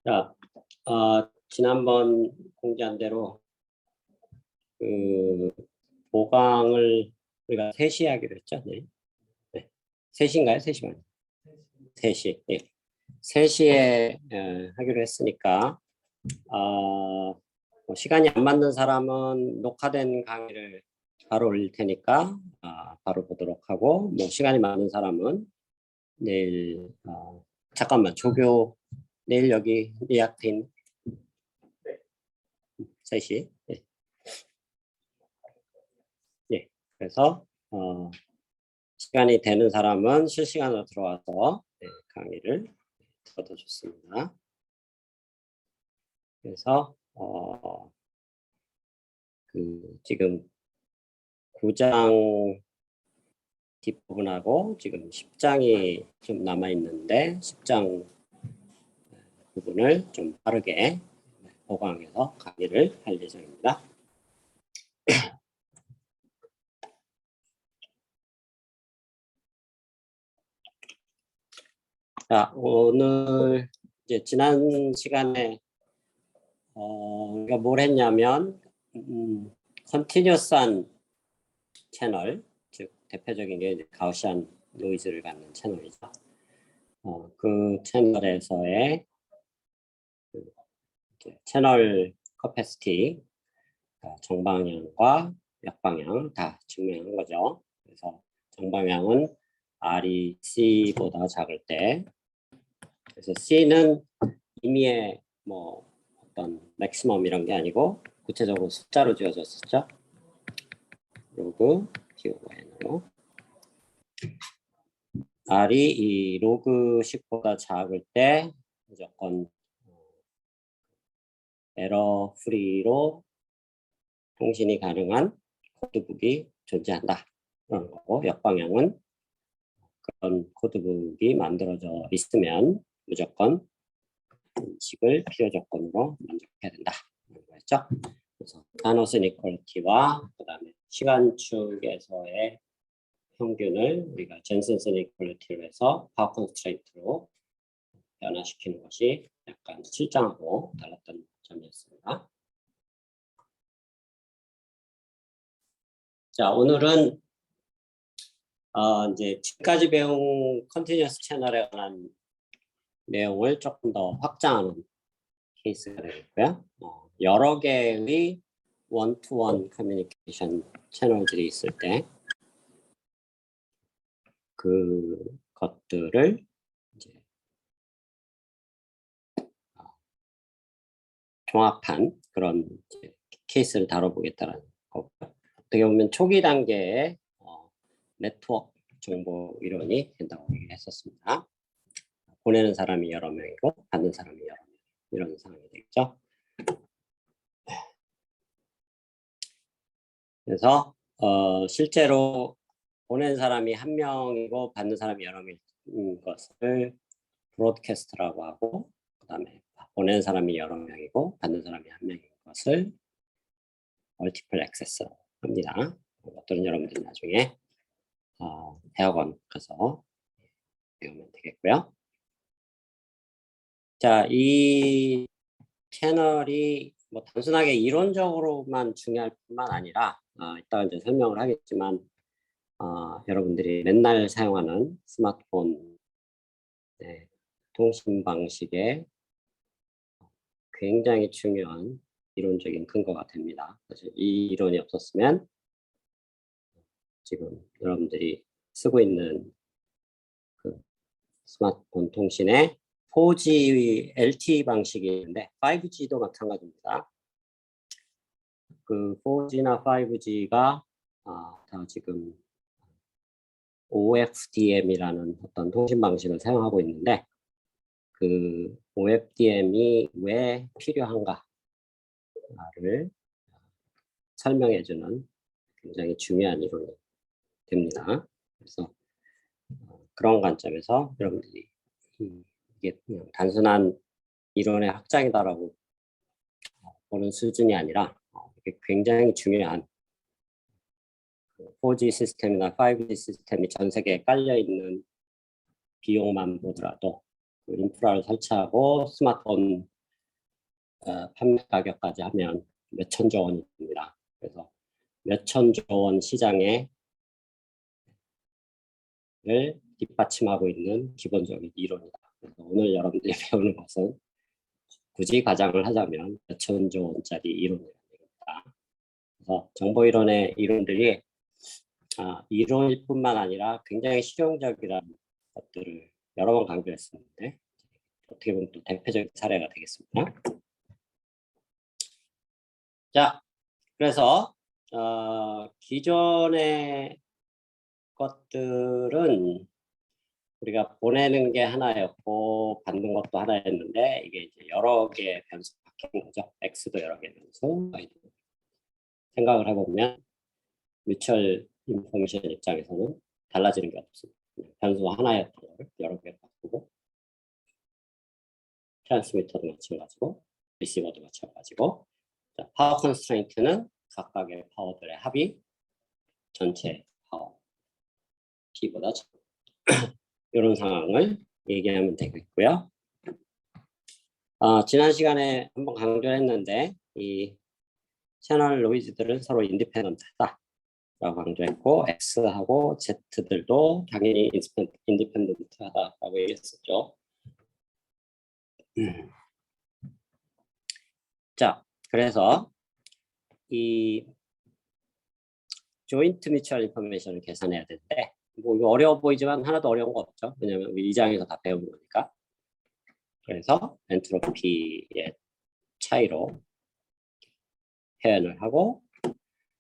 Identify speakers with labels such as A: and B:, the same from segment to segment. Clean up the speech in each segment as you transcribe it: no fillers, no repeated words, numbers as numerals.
A: 자, 지난번 공지한 대로 그 보강을 우리가 3시에 하기로 했죠. 네. 네. 3시인가요? 3시 반. 3시. 예. 3시에 하기로 했으니까 뭐 시간이 안 맞는 사람은 녹화된 강의를 바로 올릴 테니까 바로 보도록 하고, 뭐 시간이 맞는 사람은 내일 잠깐만, 조교 내일 여기 예약돼 있는 3시. 예. 예. 그래서 시간이 되는 사람은 실시간으로 들어와서 강의를 들어도 좋습니다. 그래서 지금 9장 뒷부분하고 지금 10장이 좀 남아 있는데 10장 부분을 좀 빠르게 보강해서 강의를 할 예정입니다. 자, 오늘 이제 지난 시간에 우리가 뭘 했냐면 컨티뉴어스한 채널, 즉 대표적인 게 가우시안 노이즈를 갖는 채널이죠. 그 채널에서의 채널 커패시티, 정방향과 역방향 다 증명한 거죠. 그래서 정방향은 R이 C보다 작을 때, 그래서 C는 임의의 뭐 어떤 맥시멈 이런 게 아니고 구체적으로 숫자로 지어졌었죠. 로그 기호가 n으로, R이 이 로그 10보다 작을 때 무조건 에러 프리로 통신이 가능한 코드북이 존재한다. 그런 거고, 역방향은 그런 코드북이 만들어져 있으면 무조건 인식을 필요 조건으로 만족해야 된다. 그런 거였죠. 그래서 단어스 이퀄리티와 그다음에 시간축에서의 평균을 우리가 젠센스 이퀄리티로 해서 파워 컨스트레인트로 변화시키는 것이 약간 실장하고 달랐던 점이었습니다. 자, 오늘은 이제 지금까지 배운 컨티뉴어스 채널에 관한 내용을 조금 더 확장하는 케이스가 되겠고요. 여러 개의 원투원 커뮤니케이션 채널들이 있을 때 그것들을 이제 종합한 그런 이제 케이스를 다뤄보겠다는 거고요. 어떻게 보면 초기 단계에 네트워크 정보 이론이 된다고 얘기했었습니다. 보내는 사람이 여러 명이고 받는 사람이 여러 명, 이런 상황이 되겠죠. 그래서 실제로 보내는 사람이 한 명이고 받는 사람이 여러 명인 것을 브로드캐스트라고 하고, 그다음에 보내는 사람이 여러 명이고 받는 사람이 한 명인 것을 멀티플 액세스라고 합니다. 이것들은 여러분들이 나중에 대학원 가서 배우면 되겠고요. 자, 이 채널이 뭐 단순하게 이론적으로만 중요할 뿐만 아니라 이따가 이제 설명을 하겠지만 여러분들이 맨날 사용하는 스마트폰 통신 방식에 굉장히 중요한 이론적인 근거가 됩니다. 그래서 이 이론이 없었으면 지금 여러분들이 쓰고 있는 그 스마트폰 통신에 4G LTE 방식이 있는데 5G도 마찬가지입니다. 그 4G나 5G가 다 지금 OFDM이라는 어떤 통신 방식을 사용하고 있는데, 그 OFDM이 왜 필요한가를 설명해주는 굉장히 중요한 이론이 됩니다. 그래서 그런 관점에서 여러분들이 이게 그냥 단순한 이론의 확장이다라고 보는 수준이 아니라 이게 굉장히 중요한 4G 시스템이나 5G 시스템이 전 세계에 깔려 있는 비용만 보더라도 그 인프라를 설치하고 스마트폰 판매 가격까지 하면 몇 천조 원이 됩니다. 그래서 몇 천조 원 시장에 를 뒷받침하고 있는 기본적인 이론이다. 그래서 오늘 여러분들이 배우는 것은 굳이 가정을 하자면 몇 천조 원짜리 이론이랍니다. 그래서 정보 이론의 이론들이 이론일 뿐만 아니라 굉장히 실용적이라는 것들을 여러 번 강조했었는데 어떻게 보면 또 대표적인 사례가 되겠습니다. 자, 그래서 기존의 것들은 우리가 보내는 게 하나였고 받는 것도 하나였는데 이게 이제 여러 개의 변수가 바뀐 거죠. X도 여러 개의 변수, Y도. 생각을 해보면 뮤추얼 인포메이션 입장에서는 달라지는 게 없습니다. 변수 하나였던 거를 여러 개 바꾸고 트랜스미터도 마찬가지고 리시버도 마찬가지고 자, 파워 컨스트레인트는 각각의 파워들의 합이 전체 파워 P보다 이런 상황을 얘기하면 되겠고요. 지난 시간에 한번 강조했는데 이 채널 노이즈들은 서로 인디펜던트하다 라고 강조했고 X하고 Z들도 당연히 인디펜던트하다라고 얘기했었죠. 자, 그래서 이 조인트 뮤추얼 인포메이션을 계산해야 되는데 뭐 이거 어려워 보이지만 하나도 어려운 거 없죠. 왜냐하면 우리 2장에서 다 배운 거니까. 그래서 엔트로피의 차이로 표현을 하고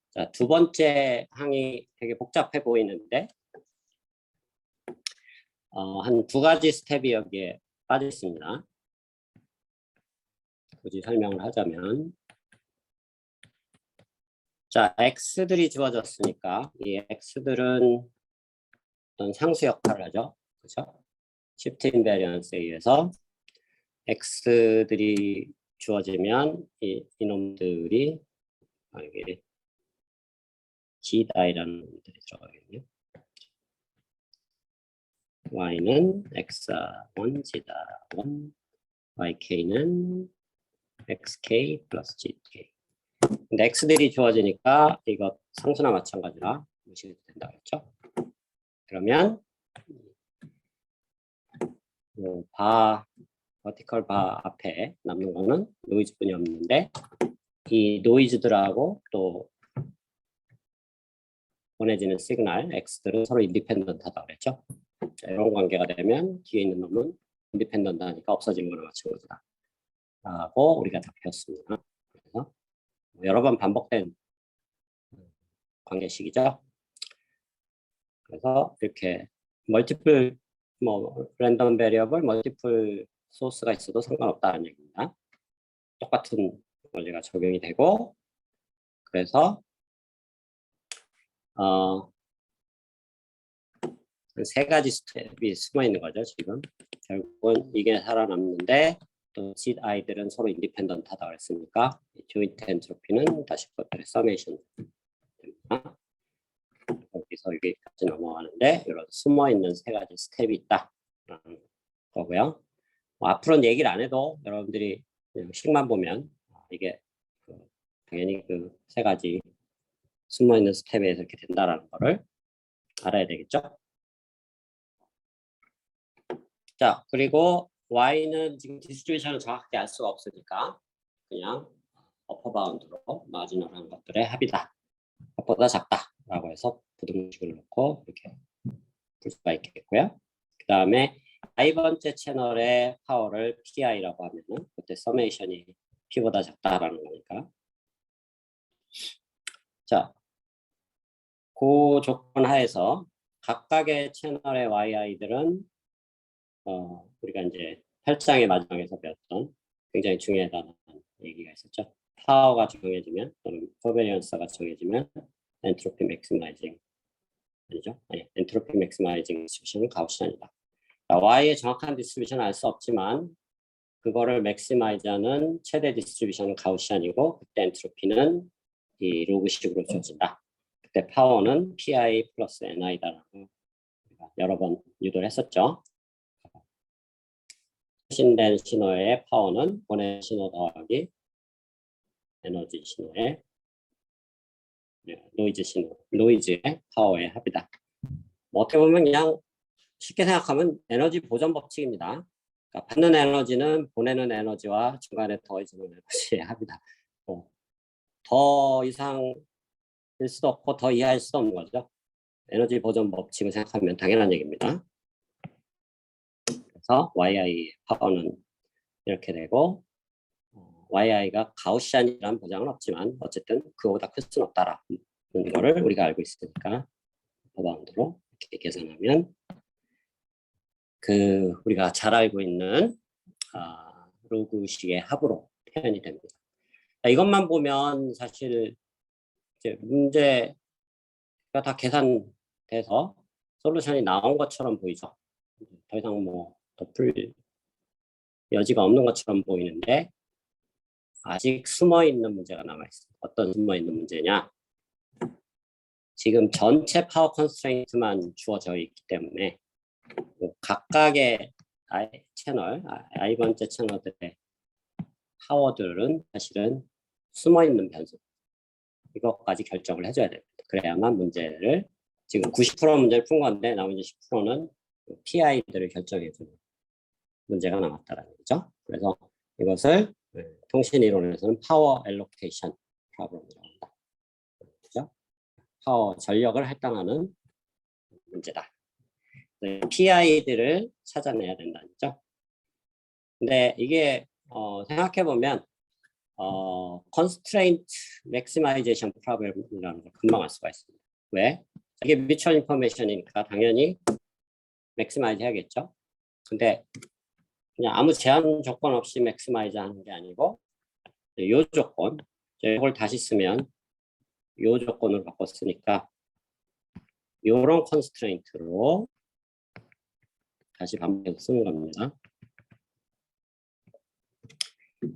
A: 자, 두 번째 항이 되게 복잡해 보이는데 한 두 가지 스텝이 여기에 빠져 있습니다. 굳이 설명을 하자면 자, X들이 주어졌으니까 이 X들은 어떤 상수 역할을 하죠. 그렇죠? 시프트 인베리언스에 의해서 X들이 주어지면 이놈들이 여기 G다이라는 놈들이 들어가겠네요. Y는 X1, G다1, YK는 XK 플러스 GK. 근데 X들이 주어지니까 이거 상수나 마찬가지라 무시해도 된다 그랬죠? 그러면 버티컬 바 앞에 남는 거는 노이즈뿐이 없는데 이 노이즈들하고 또 보내지는 시그널 X들은 서로 인디펜던트하다 그랬죠? 자, 이런 관계가 되면 뒤에 있는 놈은 인디펜던트하니까 없어지는 거나 마찬가지다 라고 우리가 다 배웠습니다. 그래서 여러 번 반복된 관계식이죠. 그래서 이렇게 멀티플 랜덤 베리어블 멀티플 소스가 있어도 상관없다는 얘기입니다. 똑같은 원리가 적용이 되고 그래서 세 가지 스텝이 숨어 있는 거죠. 지금 결국은 이게 살아남는데 또 지 아이들은 서로 인디펜던트하다 그랬으니까 조인트 엔트로피는 다시 그것들의 서메이션 됩니다. 여기서 여기까지 넘어가는데 이런 숨어 있는 세 가지 스텝이 있다라는 거고요. 앞으로는 얘기를 안 해도 여러분들이 그냥 식만 보면 이게 당연히 그 세 가지 숨어 있는 스텝에서 이렇게 된다라는 거를 알아야 되겠죠. 자, 그리고 Y는 지금 디스트리뷰션을 정확하게 알 수가 없으니까 그냥 어퍼 바운드로 마지노한 것들의 합이다. 그것보다 작다라고 해서 부등식을 놓고 이렇게 풀 수가 있겠고요. 그 다음에 i번째 채널의 파워를 PI라고 하면은 그때 서메이션이 P보다 작다라는 거니까. 자, 그 조건 하에서 각각의 채널의 YI들은 우리가 이제 8장의 마지막에서 배웠던 굉장히 중요하다는 얘기가 있었죠. 파워가 정해지면 또는 코베리언스가 정해지면 엔트로피 맥시마이징 아니죠? 아니, 엔트로피 맥시마이징 디스트리뷰션은 가우시안이다. Y의 정확한 디스트리뷰션은 알 수 없지만 그거를 맥시마이즈하는 최대 디스트리뷰션은 가우시안이고 그때 엔트로피는 이 로그식으로 주어진다. 그때 파워는 PI 플러스 NI다라고 여러 번 유도를 했었죠. 통신된 신호의 파워는 보낸 신호 더하기 에너지 신호의 노이즈의 파워의 합이다. 뭐 어떻게 보면 그냥 쉽게 생각하면 에너지 보전 법칙입니다. 그러니까 받는 에너지는 보내는 에너지와 중간에 더해지는 에너지의 합이다. 더 이상일 수도 없고 더 이하일 수도 없는 거죠. 에너지 보전 법칙을 생각하면 당연한 얘기입니다. 그래서 YI의 파워는 이렇게 되고 YI가 가우시안이라는 보장은 없지만 어쨌든 그거보다 클 수는 없다라는 거를 우리가 알고 있으니까 버바운드로 이렇게 계산하면 그 우리가 잘 알고 있는 로그식의 합으로 표현이 됩니다. 이것만 보면 사실 이제 문제가 다 계산돼서 솔루션이 나온 것처럼 보이죠. 더 이상 뭐 더 풀 여지가 없는 것처럼 보이는데 아직 숨어 있는 문제가 남아 있습니다. 어떤 숨어 있는 문제냐? 지금 전체 파워 컨스트레인트만 주어져 있기 때문에 각각의 i번째 채널들의 파워들은 사실은 숨어 있는 변수. 이것까지 결정을 해줘야 됩니다. 그래야만 문제를 지금 90% 문제를 푼 건데 나머지 10%는 PI들을 결정해주는 문제가 남았다는 거죠. 그래서 이것을 통신 이론에서는 파워 엘로케이션 프로블럼이라고 합니다. 그렇죠? 파워 전력을 할당하는 문제다. PI들을 찾아내야 된다는 거죠. 근데 이게 생각해 보면 constraint maximization problem이라는 걸 금방 알 수가 있습니다. 왜? 이게 mutual information이니까 당연히 maximize 해야겠죠. 근데 그냥 아무 제한 조건 없이 maximize 하는 게 아니고 요 조건, 이걸 다시 쓰면 요 조건을 바꿨으니까 요런 constraint로 다시 반복해서 쓰는 겁니다.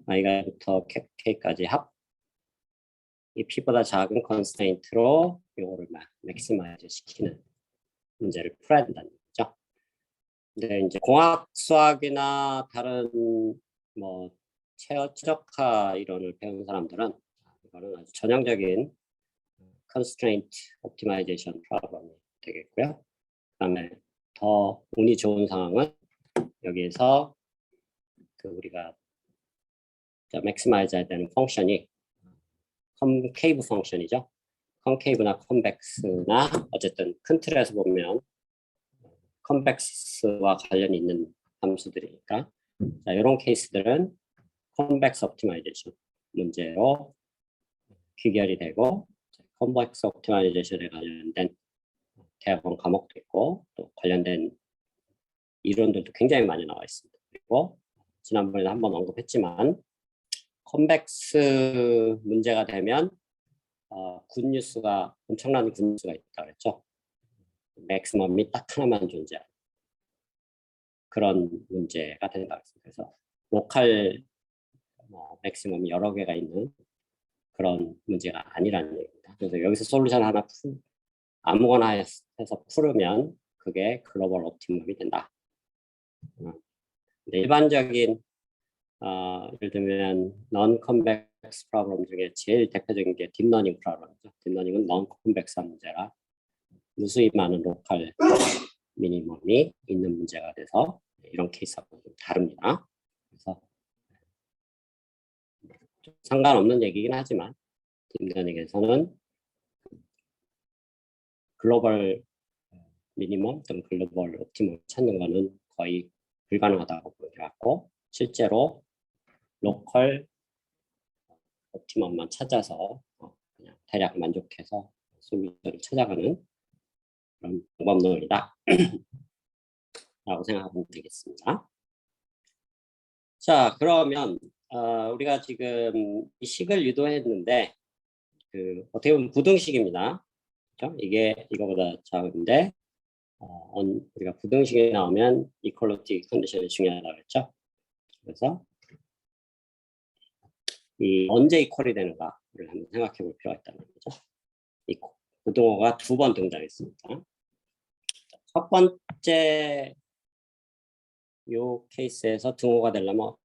A: i가부터 k까지 합. 이 p보다 작은 constraint로 요거를 maximize 시키는 문제를 풀어야 된다는 거죠. 근데 이제 공학 수학이나 다른 뭐 최적화 이론을 배운 사람들은 이거는 아주 전형적인 constraint optimization problem이 되겠고요. 그다음에 더 운이 좋은 상황은 여기에서 그 우리가 maximize 해야 되는 펑션이 콘케이브 펑션이죠. 콘케이브나 컨벡스나 어쨌든 큰 틀에서 보면 컨벡스와 관련이 있는 함수들이니까 자, 이런 케이스들은 컨벡스 옵티마이제이션 문제로 귀결이 되고 컨벡스 옵티마이제이션에 관련된 대학원 과목도 있고 또 관련된 이론들도 굉장히 많이 나와 있습니다. 그리고 지난번에도 한번 언급했지만 컨벡스 문제가 되면 굿뉴스가 엄청난 굿뉴스가 있다 그랬죠. 맥시멈이 딱 하나만 존재하는 그런 문제가 된다 그랬습니다. 그래서 로컬 맥시멈이 여러 개가 있는 그런 문제가 아니라는 얘기입니다. 그래서 여기서 솔루션 하나 아무거나 해서 풀으면 그게 글로벌 옵티멈이 된다. 일반적인 예를 들면 non-convex 프로그램 중에 제일 대표적인 게 딥러닝 프로그램이죠. 딥러닝은 non-convex한 문제라 무수히 많은 로컬 미니멈이 있는 문제가 돼서 이런 케이스하고 좀 다릅니다. 그래서 좀 상관없는 얘기긴 하지만 딥러닝에서는 글로벌 미니멈 또는 글로벌 옵티멈을 찾는 것은 거의 불가능하다고 보여왔고 실제로 로컬 옵티멈만 찾아서 그냥 대략 만족해서 솔루션을 찾아가는 그런 방법론이다 라고 생각하면 되겠습니다. 자, 그러면 우리가 지금 이 식을 유도했는데 어떻게 보면 부등식입니다. 그렇죠? 이게 이거보다 작은데 우리가 부등식이 나오면 이퀄리티 컨디션이 중요하다고 했죠. 그래서 이 언제 이퀄이 되는가를 한번 생각해 볼 필요가 있다는 거죠. 이 부등호가 2번 등장했습니다. 첫 번째 요 케이스에서 등호가 되려면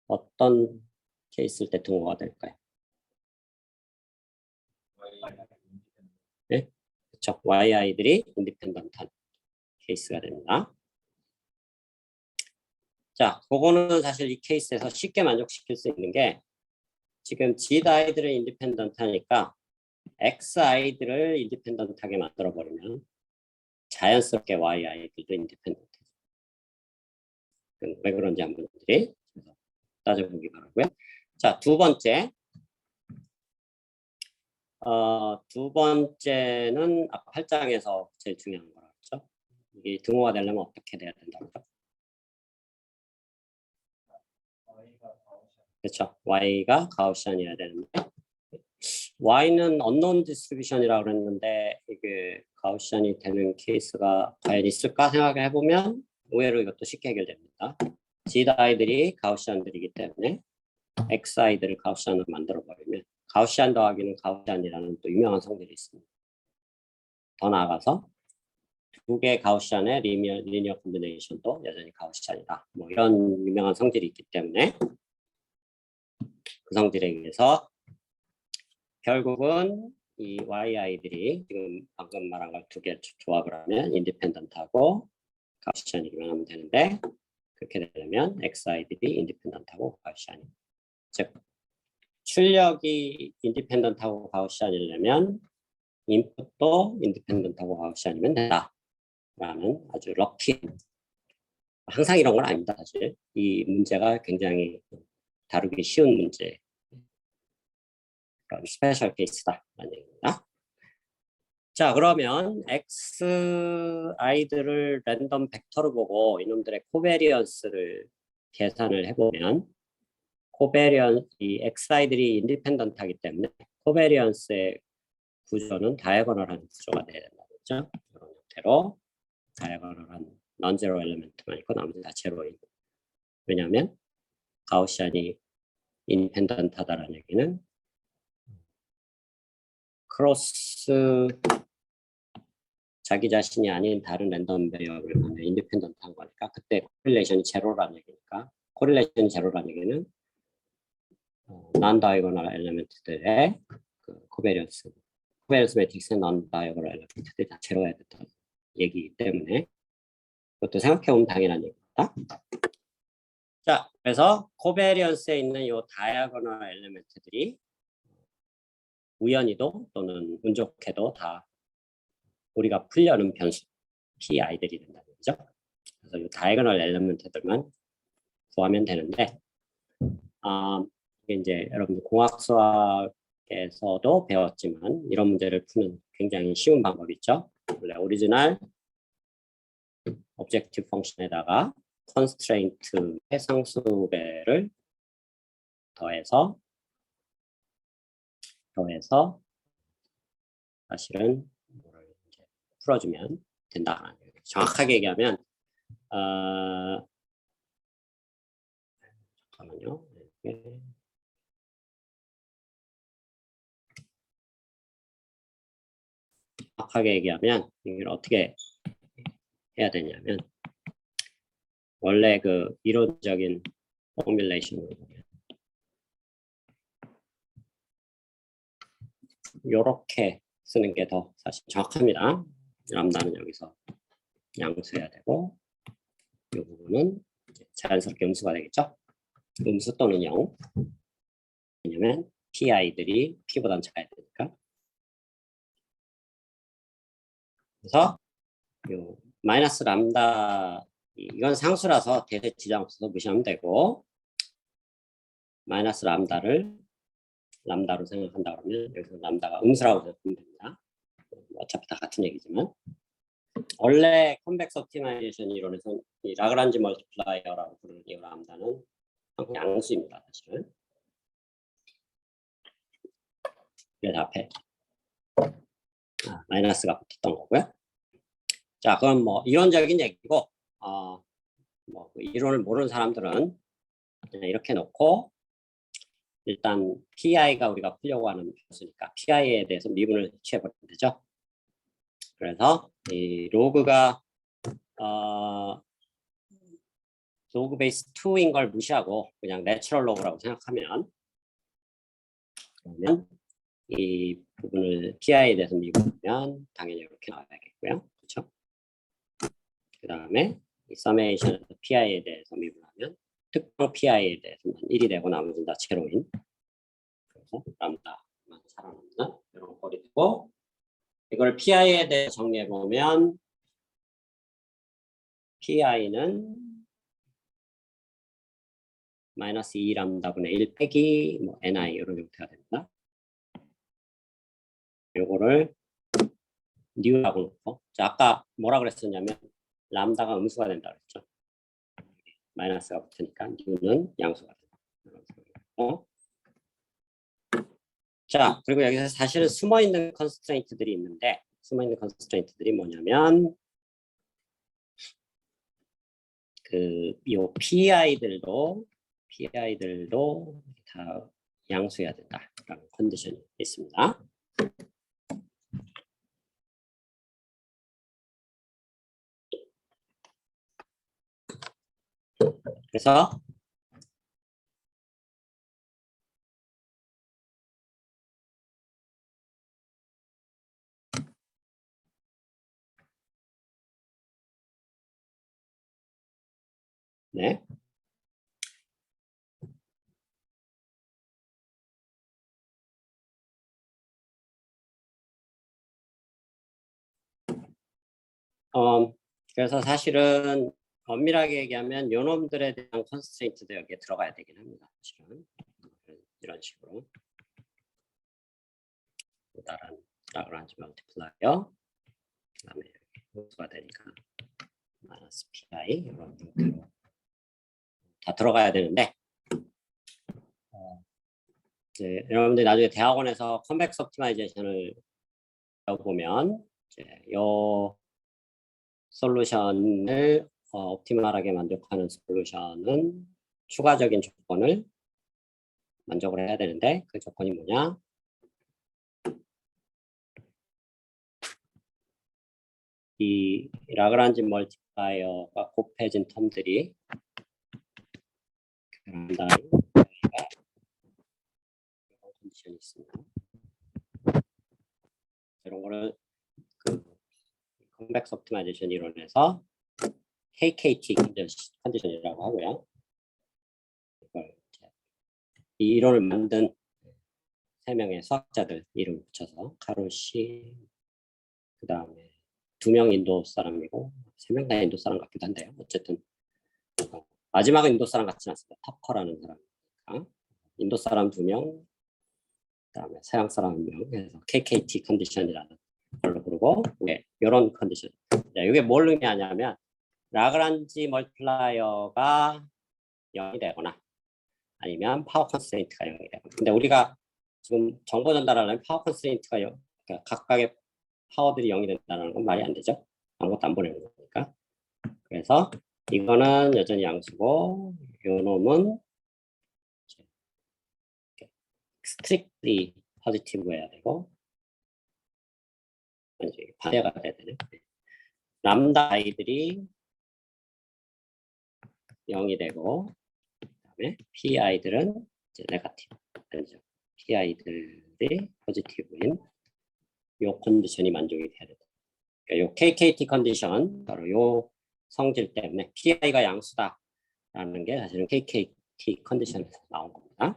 A: 어떤 케이스일 때 등호가 될까요? 네? 그렇죠. yi들이 인디펜던트한 케이스가 됩니다. 자, 그거는 사실 이 케이스에서 쉽게 만족시킬 수 있는 게 지금 zi들을 인디펜던트하니까 xi들을 인디펜던트하게 만들어 버리면 자연스럽게 yi들도 인디펜던트. 왜 그런지 한번 따져보기 바라고요. 자, 두 번째. 두 번째는 아까 8장에서 제일 중요한 거라고 했죠. 이게 등호가 되려면 어떻게 돼야 된다고 했죠? 그렇죠. y가 가우시안이어야 되는데 y는 unknown distribution이라고 그랬는데 이게 가우시안이 되는 케이스가 과연 있을까 생각을 해보면 의외로 이것도 쉽게 해결됩니다. zi들이 가우시안들이기 때문에 xi들을 가우시안으로 만들어버리면 가우시안 더하기는 가우시안이라는 또 유명한 성질이 있습니다. 더 나아가서 두 개의 가우시안의 리니어 콤비네이션도 여전히 가우시안이다. 뭐 이런 유명한 성질이 있기 때문에 그 성질에 의해서 결국은 이 yi들이 지금 방금 말한 걸 두 개 조합을 하면 인디펜던트하고 가우시안이기만 하면 되는데 그렇게 되려면 xi들이 인디펜던트하고 가우시안이 즉 출력이 인디펜던트하고 가우시안이려면 인풋도 인디펜던트하고 가우시안이면 된다 라는 아주 럭키 항상 이런 건 아닙니다. 사실 이 문제가 굉장히 다루기 쉬운 문제 그런 스페셜 케이스다라는 얘기입니다. 자, 그러면 xi들을 랜덤 벡터로 보고 이놈들의 코베리언스를 계산을 해보면 이 xi들이 인디펜던트하기 때문에 코베리언스의 구조는 다이아고널한 구조가 돼야 된다고 했죠. 이런 형태로 다이아고널한 non-zero 엘리멘트만 있고 나머지 다 제로인. 왜냐하면 가우시안이 인디펜던트하다라는 얘기는 크로스 자기 자신이 아닌 다른 랜덤 베리어블을 보면 인디펜던트한 거니까 그때 코릴레이션이 제로라는 얘기니까 코릴레이션이 제로라는 얘기는 non-diagonal 엘리멘트들의 그 코베리언스 매트릭스의 non-diagonal 엘리멘트들이 다 제로여야 된다는 얘기이기 때문에 그것도 생각해보면 당연한 얘기입니다. 자, 그래서 코베리언스에 있는 이 다이아고널 엘리멘트들이 우연히도 또는 운 좋게도 다 우리가 풀려는 변수 pi들이 된다는 거죠. 그래서 이 다이아고널 엘리멘트들만 구하면 되는데 이게 이제 여러분들 공학 수학에서도 배웠지만 이런 문제를 푸는 굉장히 쉬운 방법이 있죠. 원래 오리지널 오브젝티브 펑션에다가 컨스트레인트의 상수배를 더해서 사실은 이제 풀어주면 된다. 정확하게 얘기하면 잠깐만요. 정확하게 얘기하면 이걸 어떻게 해야 되냐면 원래 그 이론적인 포뮬레이션으로 보면 이렇게 쓰는 게 더 사실 정확합니다. 람다는 여기서 양수해야 되고 이 부분은 자연스럽게 음수가 되겠죠. 음수 또는 0. 왜냐면 pi들이 p보다는 작아야 되니까. 그래서 요 마이너스 람다 이건 상수라서 대세 지장 없어서 무시하면 되고 마이너스 람다를 람다로 생각한다 그러면 여기서 람다가 음수라고 보면 됩니다. 어차피 다 같은 얘기지만 원래 컨벡스 옵티마이제이션 이론에서 이 라그란지 멀티플라이어라고 부르는 이 람다는 양수입니다. 사실은 그래서 앞에 마이너스가 붙었던 거고요. 자, 그럼 뭐 이론적인 얘기고 뭐 이론을 모르는 사람들은 그냥 이렇게 놓고 일단 PI가 우리가 풀려고 하는 변수니까 PI에 대해서 미분을 취해버리면 되죠. 그래서 이 로그가 로그 베이스 2인 걸 무시하고 그냥 내추럴 로그라고 생각하면, 그러면 이 부분을 PI에 대해서 미분하면 당연히 이렇게 나와야겠고요. 그렇죠? 그 다음에 이 서메이션에서 PI에 대해서 미분하면 특정 PI에 대해서만 1이 되고 나머지는 다 제로인. 그래서 람다만 살아남는 이런 꼴이 되고, 이걸 PI에 대해 정리해 보면 PI는 마이너스 2 람다분의 1 빼기 뭐 NI 이런 형태가 됩니다. 요거를 뉴라고 놓고, 자, 아까 뭐라 그랬었냐면 람다가 음수가 된다 그랬죠. 마이너스가 붙으니까 뉴는 양수가 된다. 자, 그리고 여기서 사실은 숨어있는 컨스트레인트들이 있는데, 숨어있는 컨스트레인트들이 뭐냐면 요 PI들도 다 양수해야 된다라는 컨디션이 있습니다. 그래서 네. 그래서 사실은 엄밀하게 얘기하면 요놈들에 대한 컨스트레인트도 여기에 들어가야 되긴 합니다. 사실은 이런 식으로 다른 라그란지 멀티플라이어, 그다음에 호수가 되니까 마이너스 pi 이런 형태로 다 들어가야 되는데, 이제 여러분들이 나중에 대학원에서 컨벡스 옵티마이제이션을 배워보면 이제 요 솔루션을 옵티멀하게 만족하는 솔루션은 추가적인 조건을 만족을 해야 되는데, 그 조건이 뭐냐? 이 라그란지 멀티플라이어가 곱해진 텀들이 이런 컨디션이 있습니다. 이런 거를 그 컨벡스 옵티마이제이션 이론에서 KKT 컨디션이라고 하고요. 이걸 이 이론을 만든 3명의 수학자들 이름 붙여서 카로시, 그 다음에 2명 인도 사람이고 3명 다 인도 사람 같기도 한데요. 어쨌든 마지막은 인도 사람 같지는 않습니다. 타커라는 사람이니까 인도 사람 2명, 그다음에 서양 사람 1명 해서 KKT 컨디션이라는 걸로 부르고, 네, 이런 컨디션. 자, 이게 뭘 의미하냐면 라그란지 멀티플라이어가 0이 되거나 아니면 파워 컨스트레인트가 0이 되거나. 근데 우리가 지금 정보 전달하려면 파워 컨스트레인트가 그러니까 각각의 파워들이 0이 된다는 건 말이 안 되죠. 아무것도 안 보내는 거니까. 그래서 이거는 여전히 양수고, 요 놈은 strictly positive 해야 되고, 반대가 돼야 되네. 람다 i들이 0이 되고, 그다음에 pi들은 이제 네거티브 아니죠. pi들이 포지티브인 요 컨디션이 만족이 돼야 된다. 그러니까 요 KKT 컨디션, 바로 요 성질 때문에 pi가 양수다라는 게 사실은 KKT 컨디션에서 나온 겁니다.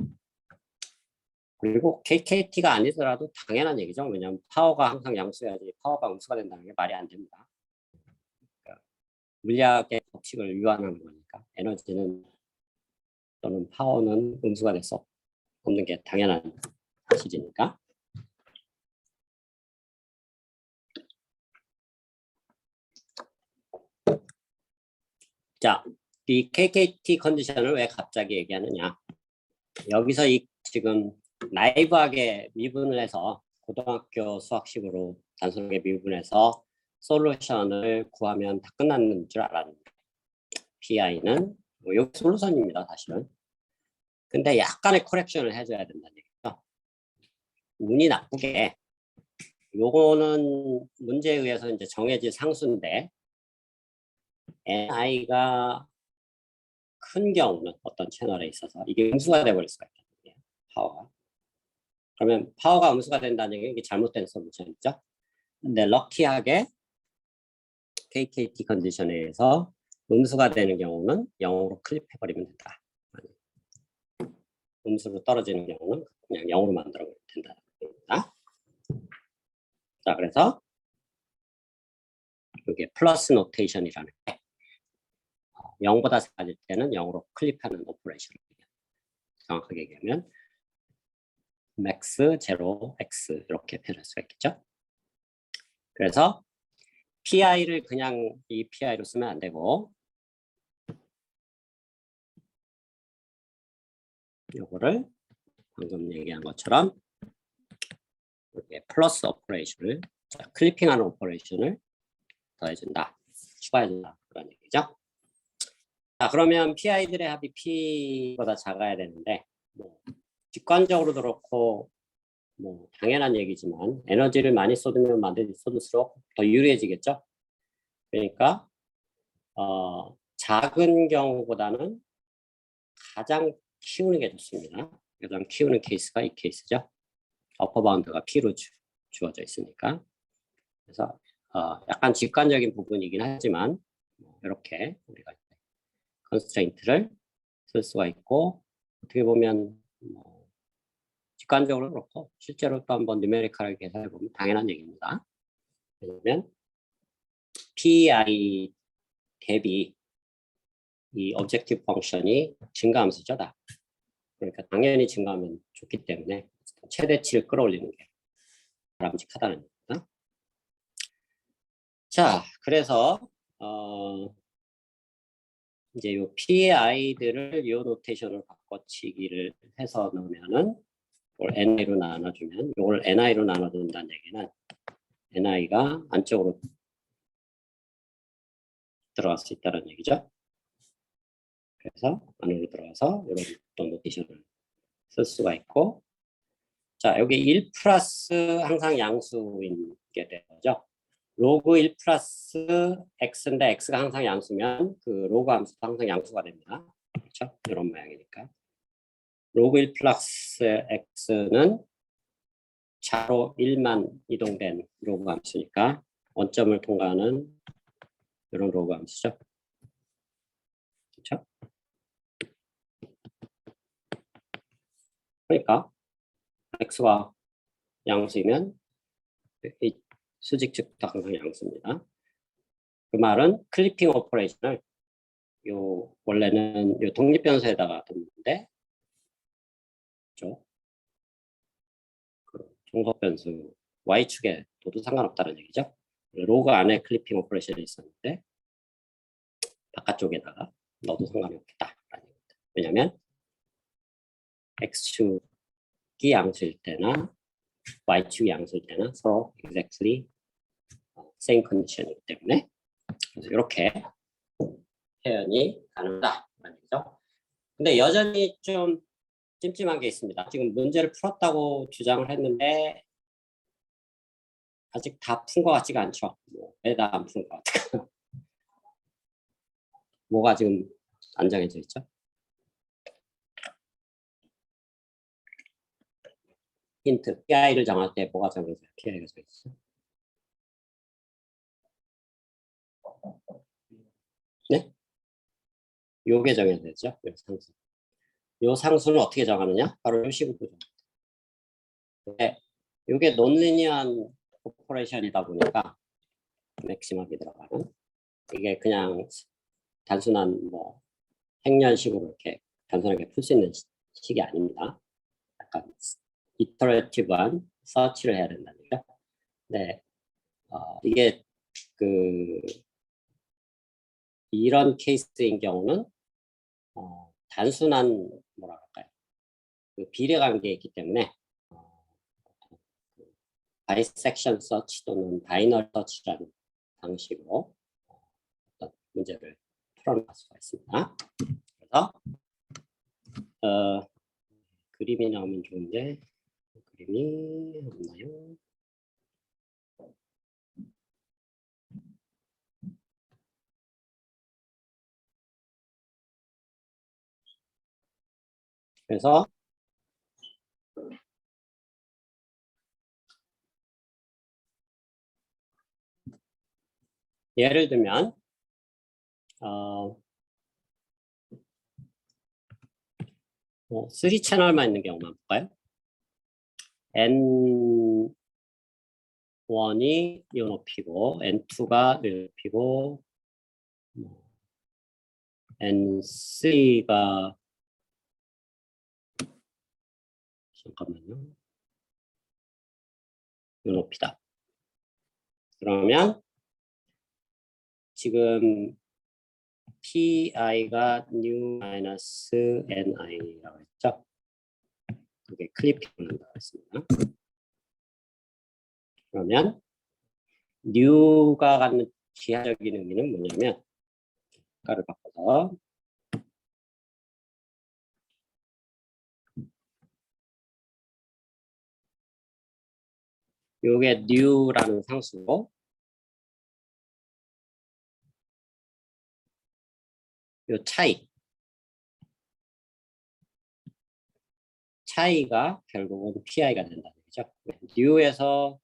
A: 그리고 KKT가 아니더라도 당연한 얘기죠. 왜냐하면 파워가 항상 양수여야지 파워가 음수가 된다는 게 말이 안 됩니다. 그러니까 물리학의 법칙을 위반하는 거니까 에너지는 또는 파워는 음수가 될 수 없는 게 당연한 사실이니까. 자, 이 KKT 컨디션을 왜 갑자기 얘기하느냐? 여기서 이 지금 나이브하게 미분을 해서 고등학교 수학식으로 단순하게 미분해서 솔루션을 구하면 다 끝나는 줄 알았는데, PI는 뭐 여기 솔루션입니다, 사실은. 근데 약간의 커렉션을 해줘야 된다는 얘기죠. 운이 나쁘게 요거는 문제에 의해서 이제 정해진 상수인데 NI가 큰 경우는 어떤 채널에 있어서 이게 음수가 돼버릴 수가 있다는 얘기예요. 파워가. 그러면 파워가 음수가 된다는 얘기는 이게 잘못된 솔루션이죠. 근데 럭키하게 KKT 컨디션에 의해서 음수가 되는 경우는 0으로 클립해버리면 된다. 음수로 떨어지는 경우는 그냥 0으로 만들어버리면 된다는 겁니다. 자, 그래서 이게 플러스 노테이션이라는 게 0보다 작아질 때는 0으로 클립하는 오퍼레이션. 정확하게 얘기하면 max, 0, x 이렇게 표현할 수가 있겠죠. 그래서 PI를 그냥 이 PI로 쓰면 안 되고 요거를 방금 얘기한 것처럼 이렇게 플러스 오퍼레이션을 클리핑하는 오퍼레이션을 더해준다, 추가해준다 그런 얘기죠. 자, 그러면 PI들의 합이 P보다 작아야 되는데 뭐 직관적으로도 그렇고 뭐 당연한 얘기지만 에너지를 많이 쏟으면 쏟을수록 더 유리해지겠죠. 그러니까 작은 경우보다는 가장 키우는 게 좋습니다. 가장 키우는 케이스가 이 케이스죠. 어퍼 바운드가 P로 주어져 있으니까. 그래서 약간 직관적인 부분이긴 하지만 이렇게 우리가 컨스트레인트를 쓸 수가 있고 어떻게 보면 직관적으로 그렇고 실제로 또 한번 뉴메리컬하게 계산해 보면 당연한 얘기입니다. 왜냐하면 PI 대비 이 objective 펑션이 증가함수죠 다. 그러니까 당연히 증가하면 좋기 때문에 최대치를 끌어올리는 게 바람직하다는 얘기입니다. 자, 그래서 이제 요 PI들을 요 노테이션으로 바꿔치기를 해서 넣으면은 이걸 NI로 나눠주면 이걸 NI로 나눠준다는 얘기는 NI가 안쪽으로 들어갈 수 있다는 얘기죠. 그래서 안으로 들어가서 이런 어떤 노테이션을 쓸 수가 있고, 자 여기 1 플러스 항상 양수인 게 되죠. 로그 1 플러스 x인데 x가 항상 양수면 그 로그 함수도 항상 양수가 됩니다. 그렇죠? 이런 모양이니까. 로그 1 플러스 x는 자로 1만 이동된 로그 함수니까 원점을 통과하는 이런 로그 함수죠. 그렇죠? 그러니까 x가 양수이면 이 수직 측도 항상 양수입니다. 그 말은 클리핑 오퍼레이션을 요 원래는 요 독립변수에다가 뒀는데 그렇죠? 그 종속변수 y축에 둬도 상관없다는 얘기죠. 로그 안에 클리핑 오퍼레이션이 있었는데 바깥쪽에다가 넣어도 상관없겠다. 왜냐하면 x축이 양수일 때나 y축이 양수일 때나 서로 exactly same condition이기 때문에 그래서 이렇게 표현이 가능하다는 얘기죠. 근데 여전히 좀 찜찜한 게 있습니다. 지금 문제를 풀었다고 주장을 했는데 아직 다 푼 것 같지가 않죠. 왜 다 안 푼 것 같을까? 뭐가 지금 안 정해져 있죠? 힌트, PI를 정할 때 뭐가 정해져 있어요? PI가 정해져 있어요? 네? 요게 정해져 있죠? 요 상수. 요 상수는 어떻게 정하느냐? 바로 요 식으로 정합니다. 네, 요게 논리니어한 오퍼레이션이다 보니까 맥시멈이 들어가는 이게 그냥 단순한 뭐 행렬식으로 이렇게 단순하게 풀 수 있는 식이 아닙니다. 약간 이터레이티브한 서치를 해야 된다는 얘기죠. 네, 이게 그 이런 케이스인 경우는 단순한 뭐라 할까요? 그 비례 관계에 있기 때문에 바이섹션 서치 또는 바이널 서치라는 방식으로 어떤 문제를 풀어낼 수가 있습니다. 그래서 그림이 나오면 좋은데 그림이 없나요? 그래서 예를 들면 3채널만 있는 경우만 볼까요? N1이 이 높이고 N2가 이 높이고 N3가 잠깐만요. 이 높이다. 그러면 지금 PI가 new-ni라고 했죠. 그게 클리핑을 한다고 했습니다. 그러면 new가 갖는 기하적인 의미는 뭐냐면 가를 바꿔서 요게 new라는 상수고 요 차이가 결국은 PI가 된다는 거죠. new에서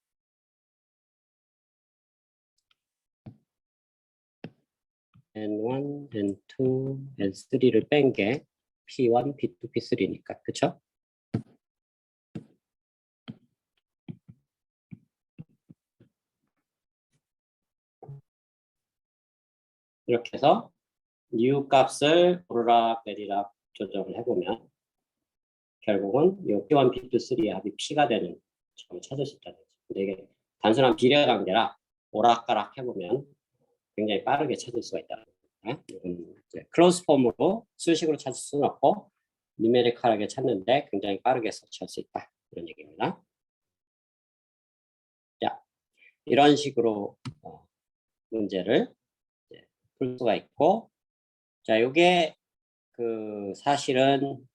A: N1, N2, N3를 뺀 게 P1, P2, P3니까 그쵸? 이렇게 해서 new 값을 오르락 내리락 조정을 해보면 결국은 이 P1, P2, 3의 합이 P가 되는 점을 찾을 수 있다는 거죠. 근데 이게 단순한 비례 관계라 오락가락 해보면 굉장히 빠르게 찾을 수가 있다는 거죠. 이건 이제 클로즈 폼으로 수식으로 찾을 수는 없고 뉴메리컬하게 찾는데 굉장히 빠르게 서치할 수 있다. 이런 얘기입니다. 자, 이런 식으로 문제를 풀 수가 있고, 자, 이게 그 사실은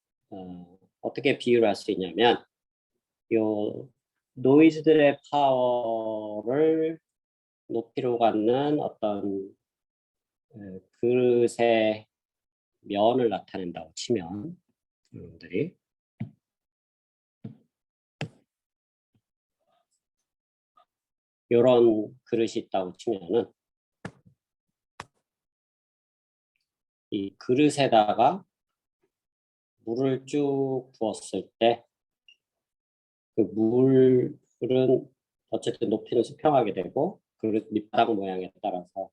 A: 어떻게 비유를 할 수 있냐면, 요 노이즈들의 파워를 높이로 갖는 어떤 그릇의 면을 나타낸다고 치면, 여러분들이 이런 그릇이 있다고 치면은 이 그릇에다가 물을 쭉 부었을 때 그 물은 어쨌든 높이는 수평하게 되고 그릇 밑바닥 모양에 따라서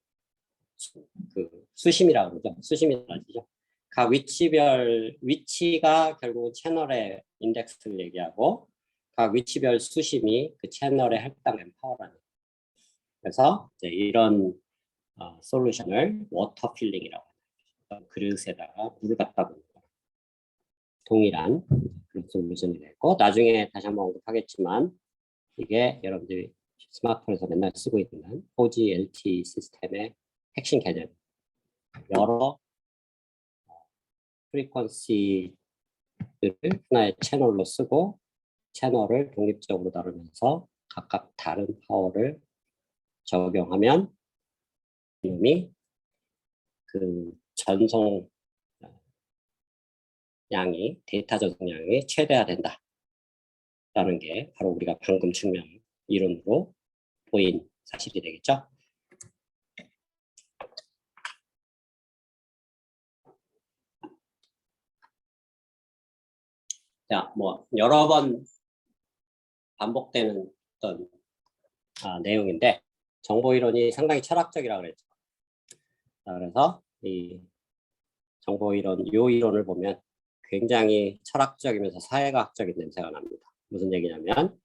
A: 그 수심이라고 그러죠. 수심이 달라지죠. 각 위치가 결국은 채널의 인덱스를 얘기하고 각 위치별 수심이 그 채널의 할당된 파워라는 거예요. 그래서 이제 이런 솔루션을 워터 필링이라고 합니다. 그릇에다가 물을 갖다 부는 거. 동일한 그런 솔루션이 되고 나중에 다시 한번 언급하겠지만 이게 여러분들이 스마트폰에서 맨날 쓰고 있는 4G LTE 시스템의 핵심 개념. 여러 프리퀀시들을 하나의 채널로 쓰고 채널을 독립적으로 다루면서 각각 다른 파워를 적용하면 이놈이 그 전송 양이 데이터 전송량이 최대화된다 라는 게 바로 우리가 방금 증명 이론으로 보인 사실이 되겠죠. 자, 뭐 여러 번 반복되는 어떤 내용인데 정보 이론이 상당히 철학적이라고 그랬죠. 자, 그래서 이 정보 이론, 요 이론을 보면 굉장히 철학적이면서 사회과학적인 냄새가 납니다. 무슨 얘기냐면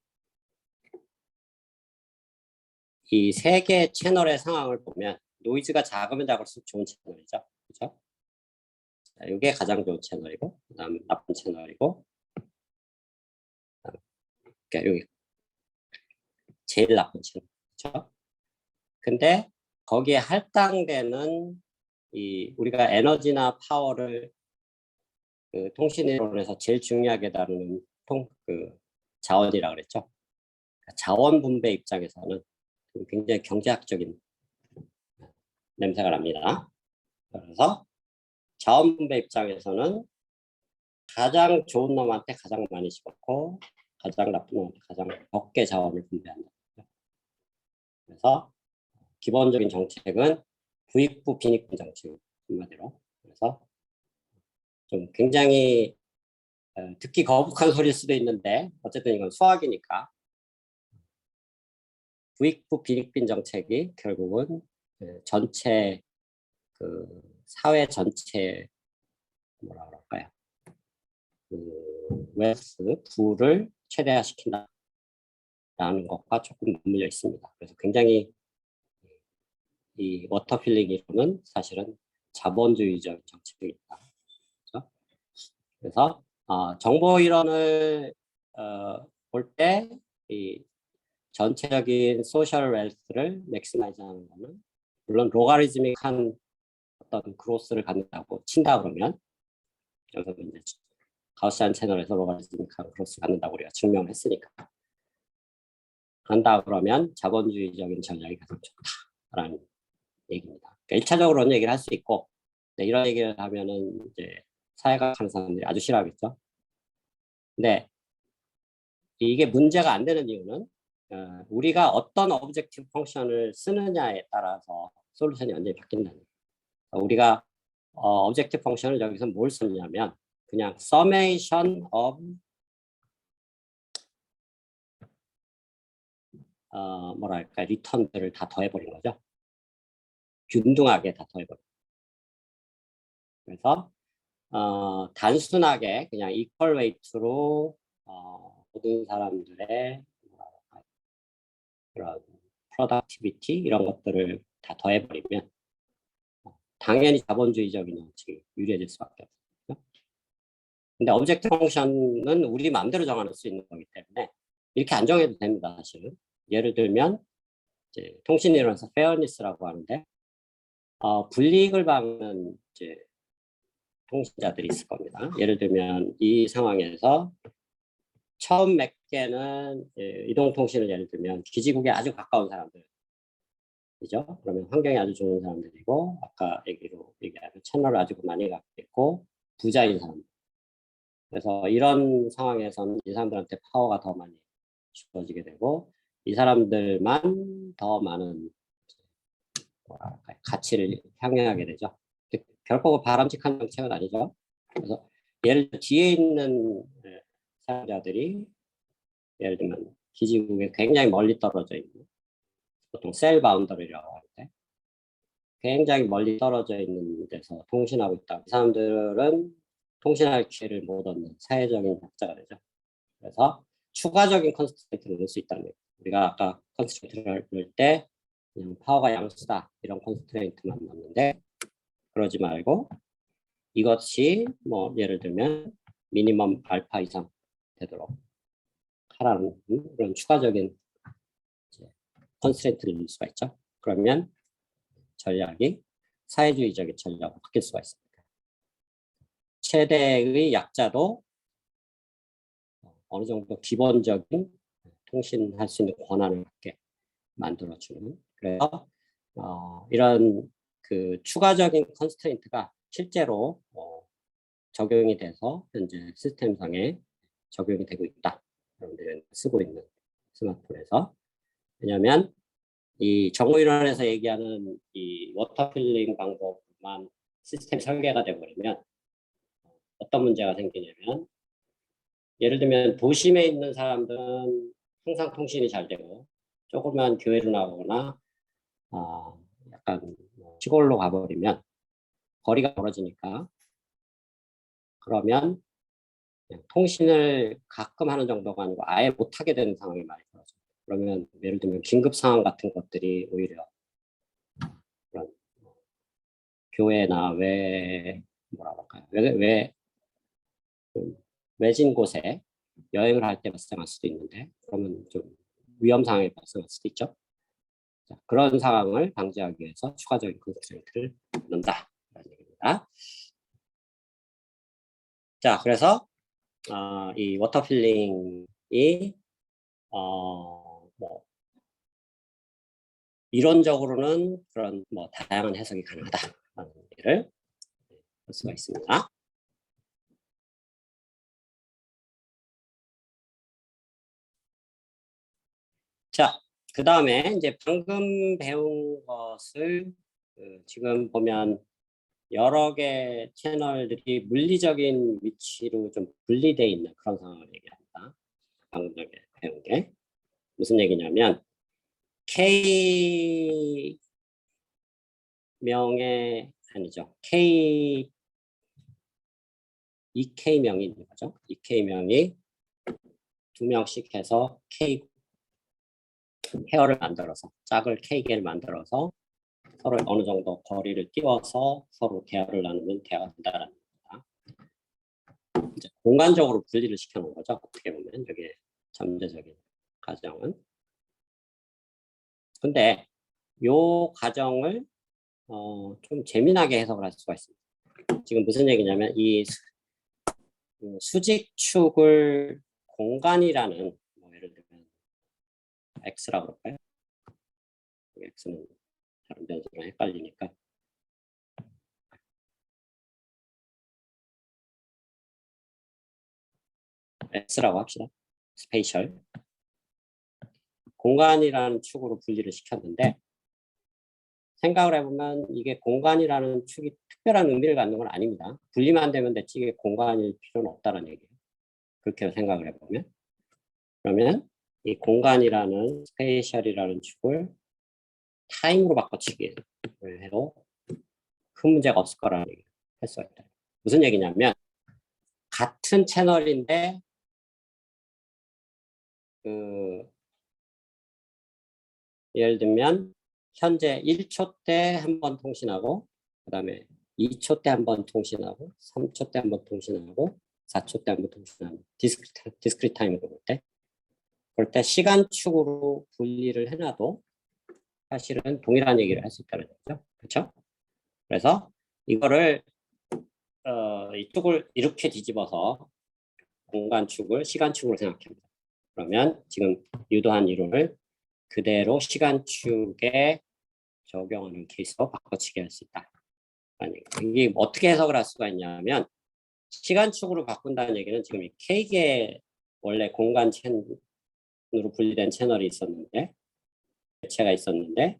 A: 이 세 개의 채널의 상황을 보면 노이즈가 작으면 작을수록 좋은 채널이죠. 그렇죠? 자, 이게 가장 좋은 채널이고 그다음 나쁜 채널이고 그러니까 여기 제일 나쁜 채널. 그렇죠? 근데 거기에 할당되는 이 우리가 에너지나 파워를 그 통신이론에서 제일 중요하게 다루는 그 자원이라고 그랬죠. 자원 분배 입장에서는 굉장히 경제학적인 냄새가 납니다. 그래서 자원 분배 입장에서는 가장 좋은 놈한테 가장 많이 집었고 가장 나쁜 놈한테 가장 적게 자원을 분배한다. 그래서 기본적인 정책은 부익부 빈익분 정책 한마디로. 그래서 좀 굉장히 듣기 거북한 소리일 수도 있는데 어쨌든 이건 수학이니까 부익부 빈익빈 정책이 결국은 전체 그 사회 전체 뭐라 그럴까요? 그 웨스 부를 최대화시킨다라는 것과 조금 맞물려 있습니다. 그래서 굉장히 이 워터필링 이론은 사실은 자본주의적 정책이다. 그렇죠? 그래서 정보 이론을 볼 때 이 전체적인 소셜 웰스를 맥시마이즈하는 것은 물론 로가리즘믹한 어떤 그로스를 갖는다고 친다 그러면 여기서 이제 가우시안 채널에서 로가리즘믹한 그로스를 갖는다고 우리가 증명을 했으니까 그런다 그러면 자본주의적인 전략이 가장 좋다라는 얘기입니다. 그러니까 1차적으로는 얘기를 할 수 있고 이런 얘기를 하면은 이제 사회학 하는 사람들이 아주 싫어하겠죠. 근데 이게 문제가 안 되는 이유는 우리가 어떤 오브젝티브 펑션을 쓰느냐에 따라서 솔루션이 완전히 바뀐다는 거예요. 우리가 오브젝티브 펑션을 여기서 뭘 쓰냐면 그냥 summation of 뭐랄까 리턴들을 다 더해버린 거죠. 균등하게 다 더해버린. 그래서 단순하게 그냥 equal weight로 모든 사람들의 그런 productivity 이런 것들을 다 더해버리면 당연히 자본주의적인 정책이 유리해질 수밖에 없어요. 근데 오브젝트 펑션은 우리 마음대로 정할 수 있는 거기 때문에 이렇게 안 정해도 됩니다. 사실은 예를 들면 이제 통신이론에서 페어니스라고 하는데 불이익을 받는 이제 통신자들이 있을 겁니다. 예를 들면 이 상황에서 처음 몇 개는 이동통신을 예를 들면 기지국에 아주 가까운 사람들 이죠. 그러면 환경이 아주 좋은 사람들이고 아까 얘기하는 채널을 아주 많이 갖고 있고 부자인 사람들. 그래서 이런 상황에서는 이 사람들한테 파워가 더 많이 주어지게 되고 이 사람들만 더 많은 가치를 향유하게 되죠. 결코 바람직한 정책은 아니죠. 그래서 예를 들어 뒤에 있는 사용자들이 예를 들면 기지국에 굉장히 멀리 떨어져 있는 보통 셀 바운더리라고 하는데 굉장히 멀리 떨어져 있는 데서 통신하고 있다. 이 사람들은 통신할 기회를 못 얻는 사회적인 약자가 되죠. 그래서 추가적인 컨스트레인트를 넣을 수 있다는 거예요. 우리가 아까 컨스트레인트를 넣을 때 그냥 파워가 양수다 이런 컨스트레인트만 넣는데 그러지 말고 이것이 뭐 예를 들면 미니멈 알파 이상 되도록 하라는 그런 추가적인 컨스트레인트를 넣을 수가 있죠. 그러면 전략이 사회주의적인 전략으로 바뀔 수가 있습니다. 최대의 약자도 어느 정도 기본적인 통신할 수 있는 권한을 갖게 만들어주는. 그래서 이런 그 추가적인 컨스트레인트가 실제로 적용이 돼서 현재 시스템상에 적용이 되고 있다. 여러분들이 쓰고 있는 스마트폰에서. 왜냐하면 이 정보이론에서 얘기하는 이 워터필링 방법만 시스템 설계가 되어버리면 어떤 문제가 생기냐면 예를 들면 도심에 있는 사람들은 항상 통신이 잘 되고 조그만 교회로 나오거나 약간 시골로 가버리면 거리가 멀어지니까 그러면 통신을 가끔 하는 정도가 아니고 아예 못하게 되는 상황이 많이 벌어져요. 그러면 예를 들면 긴급 상황 같은 것들이 오히려 그런 교회나 뭐라고 할까요? 외진 곳에 여행을 할 때 발생할 수도 있는데 그러면 좀 위험 상황이 발생할 수도 있죠. 자, 그런 상황을 방지하기 위해서 추가적인 컨스트레인트를 넣는다라는 얘기입니다. 자, 그래서 이 워터필링이 뭐 이론적으로는 그런 뭐 다양한 해석이 가능하다라는 얘기를 할 수가 있습니다. 자, 그 다음에 이제 방금 배운 것을 지금 보면 여러 개 채널들이 물리적인 위치로 좀 분리되어 있는 그런 상황을 얘기합니다. 방금 전에 배운 게 무슨 얘기냐면 K 명의 아니죠. K 2K명이 있는 거죠. 2K명이 2명씩 해서 K 페어를 만들어서 짝을 K개를 만들어서 서로 어느 정도 거리를 띄워서 서로 대화를 나누면 대화가 된다는 겁니다. 이제 공간적으로 분리를 시켜놓은 거죠. 어떻게 보면 여기 잠재적인 가정은. 근데 이 가정을 좀 재미나게 해석을 할 수가 있습니다. 지금 무슨 얘기냐면 이 수직축을 공간이라는 뭐 예를 들면 X라고 그럴까요? X는 다른 변수랑 헷갈리니까 X라고 합시다. 스페이셜 공간이라는 축으로 분리를 시켰는데 생각을 해보면 이게 공간이라는 축이 특별한 의미를 갖는 건 아닙니다. 분리만 되면 대체 이게 공간일 필요는 없다는 얘기예요. 그렇게 생각을 해보면 그러면 이 공간이라는 스페이셜이라는 축을 타임으로 바꿔치기를 해도 큰 문제가 없을 거라는 얘기를 할 수가 있다. 무슨 얘기냐면 같은 채널인데 예를 들면 현재 1초 때 한 번 통신하고 그 다음에 2초 때 한 번 통신하고 3초 때 한 번 통신하고 4초 때 한 번 통신하는 디스크리트 타임으로 볼 때 그럴 때 시간축으로 분리를 해놔도 사실은 동일한 얘기를 할 수 있다는 거죠. 그렇죠? 그래서 이거를 이쪽을 이렇게 뒤집어서 공간축을 시간축으로 생각합니다. 그러면 지금 유도한 이론을 그대로 시간축에 적용하는 케이스로 바꿔치기 할 수 있다. 이게 어떻게 해석을 할 수가 있냐면 시간축으로 바꾼다는 얘기는 지금 이 K개 원래 공간 채널로 분리된 채널이 있었는데 개체가 있었는데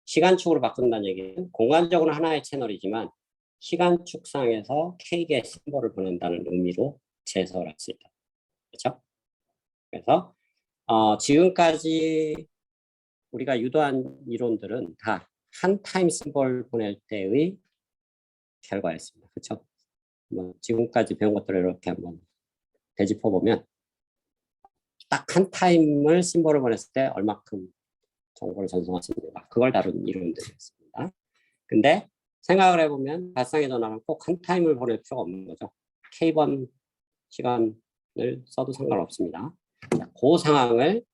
A: 시간축으로 바꾼다는 얘기는 공간적으로 하나의 채널이지만 시간축상에서 K개 심볼을 보낸다는 의미로 재해석을 할 수 있다. 그렇죠? 그래서 지금까지 우리가 유도한 이론들은 다 한 타임 심볼 보낼 때의 결과였습니다. 그렇죠? 뭐 지금까지 배운 것들을 이렇게 한번 되짚어 보면 딱 한 타임을 심볼을 보냈을 때 얼마큼 정보를 전송할 수 있는가 그걸 다룬 이론들이었습니다. 근데 생각을 해보면 발상의 전환은 꼭 한 타임을 보낼 필요가 없는 거죠. K번 시간을 써도 상관없습니다. 자, 그 상황을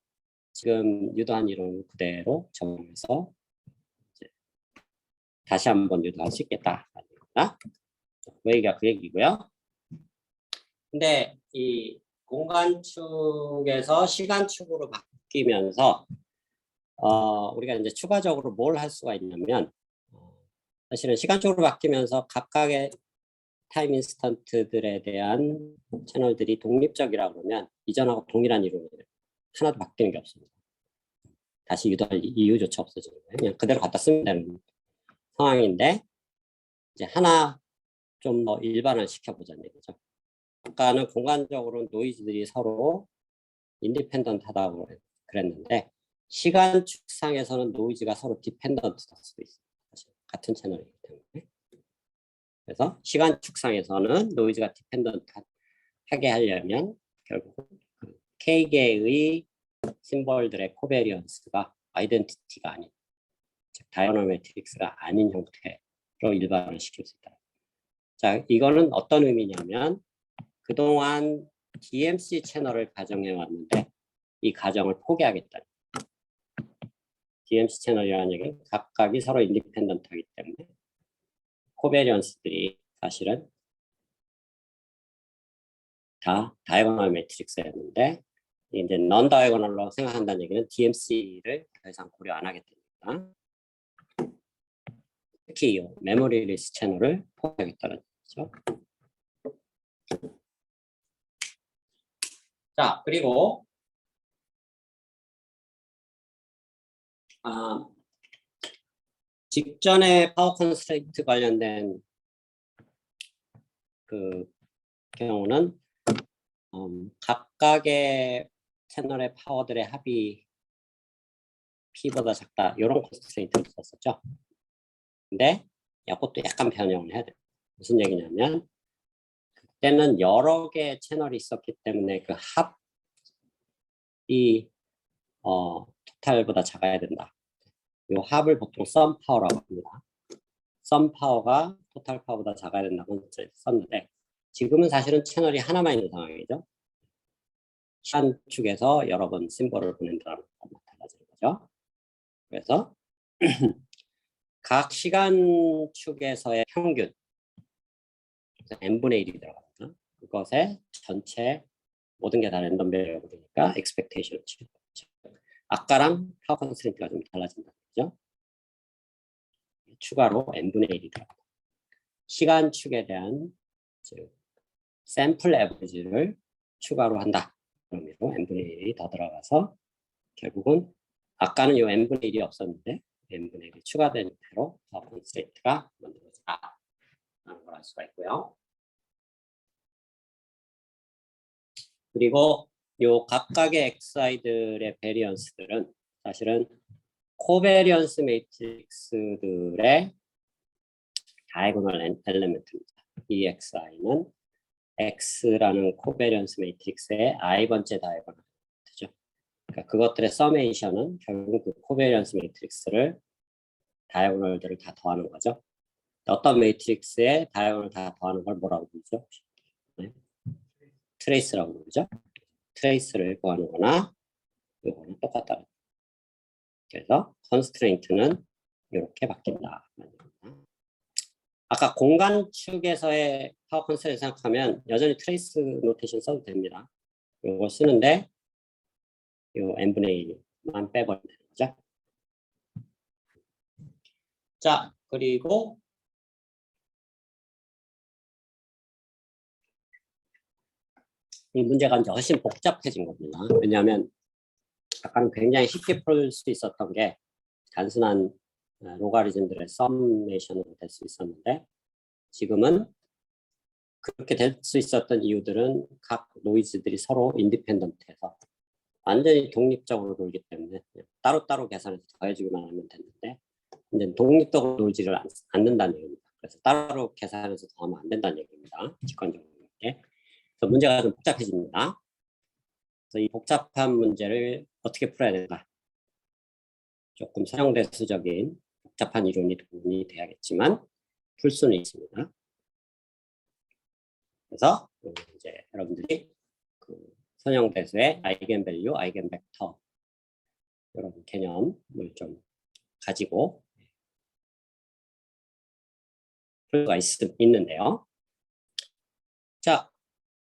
A: 지금 유도한 이론 그대로 적용해서 다시 한번 유도할 수 있겠다. 그 얘기가 그 얘기고요. 근데 이 공간축에서 시간축으로 바뀌면서 우리가 이제 추가적으로 뭘 할 수가 있냐면 사실은 시간축으로 바뀌면서 각각의 타임 인스턴트들에 대한 채널들이 독립적이라 그러면 이전하고 동일한 이론을 하나도 바뀌는 게 없습니다. 다시 유도할 이유조차 없어지는 거예요. 그냥 그대로 갖다 쓰면 되는 상황인데 이제 하나 좀 더 일반화 시켜보자는 얘기죠. 아까는 공간적으로 노이즈들이 서로 인디펜던트하다고 그랬는데 시간 축상에서는 노이즈가 서로 디펜던트할 수도 있어요. 같은 채널이기 때문에. 그래서 시간 축상에서는 노이즈가 디펜던트하게 하려면 결국 K개의 심볼들의 코베리언스가 아이덴티티가 아닌 즉 다이어널 매트릭스가 아닌 형태로 일반을 시킬 수 있다. 자, 이거는 어떤 의미냐면 그동안 DMC 채널을 가정해 왔는데 이 가정을 포기하겠다. DMC 채널이라는 얘기는 각각이 서로 인디펜던트하기 때문에 코베리언스들이 사실은 다 다이고널 매트릭스였는데 이제 넌 다이고널로 생각한다는 얘기는 DMC를 더 이상 고려 안 하게 됩니다. 특히 이 메모리 리스 채널을 포기하겠다는 얘기죠. 자, 그리고 아, 직전에 파워 컨스트레인트 관련된 그 경우는 각각의 채널의 파워들의 합이 P보다 작다 이런 컨스트레인트를 썼었죠. 근데 이것도 약간 변형을 해야 돼요. 무슨 얘기냐면 그때는 여러 개의 채널이 있었기 때문에 그 합이 토탈보다 작아야 된다. 이 합을 보통 썸 파워라고 합니다. 썸 파워가 토탈 파워보다 작아야 된다고 썼는데 지금은 사실은 채널이 하나만 있는 상황이죠. 시간 축에서 여러 번 심볼을 보낸다는 것만 달라지는 거죠. 그래서 각 시간 축에서의 평균 n분의 1이 들어갑니다. 그것에 전체 모든 게 다 랜덤 베리어블이니까 expectation 아까랑 파워 컨스트레인트가 좀 달라진다는 거죠. 추가로 n분의 1이 들어갑니다. 시간 축에 대한 샘플 에버리지를 추가로 한다. 그런 의미로 n분의 1이 더 들어가서 결국은 아까는 이 n분의 1이 없었는데 n분의 1이 추가된 형태로 파워 컨스트레인트가 만들어졌다. 라는 걸 알 수가 있고요. 그리고 요 각각의 xi들의 베리언스들은 사실은 코베리언스 매트릭스들의 다이고널 엘리멘트입니다. 이 xi는 x라는 코베리언스 매트릭스의 i번째 다이고널 엘리멘트죠. 그러니까 그것들의 서메이션은 결국 그 코베리언스 매트릭스를 다이고널들을 다 더하는 거죠. 어떤 매트릭스에 다이고널 다 더하는 걸 뭐라고 부르죠? 네. 트레이스라고 부르죠. 트레이스를 구하는 거나 이거는 똑같다. 그래서 컨스트레인트는 이렇게 바뀐다. 아까 공간 축에서의 파워 컨스트레인트 생각하면 여전히 트레이스 노테이션 써도 됩니다. 이거 쓰는데 이 n분의 1만 빼버리면 되는 거죠. 자, 그리고 이 문제가 이제 훨씬 복잡해진 겁니다. 왜냐하면 아까는 굉장히 쉽게 풀 수 있었던 게 단순한 로가리즘들의 서메이션으로 될 수 있었는데 지금은 그렇게 될 수 있었던 이유들은 각 노이즈들이 서로 인디펜던트해서 완전히 독립적으로 놀기 때문에 따로따로 계산해서 더해주기만 하면 됐는데 이제 독립적으로 놀지를 않는다는 얘기입니다. 그래서 따로 계산해서 더하면 안 된다는 얘기입니다. 직관적으로. 그래서 문제가 좀 복잡해집니다. 그래서 이 복잡한 문제를 어떻게 풀어야 될까? 조금 사용대수적인 복잡한 이론이 도움이 돼야겠지만 풀 수는 있습니다. 그래서 이제 여러분들이 그 선형대수의 아이겐밸류, 아이겐벡터 이런 개념을 좀 가지고 풀 수가 있는데요. 자,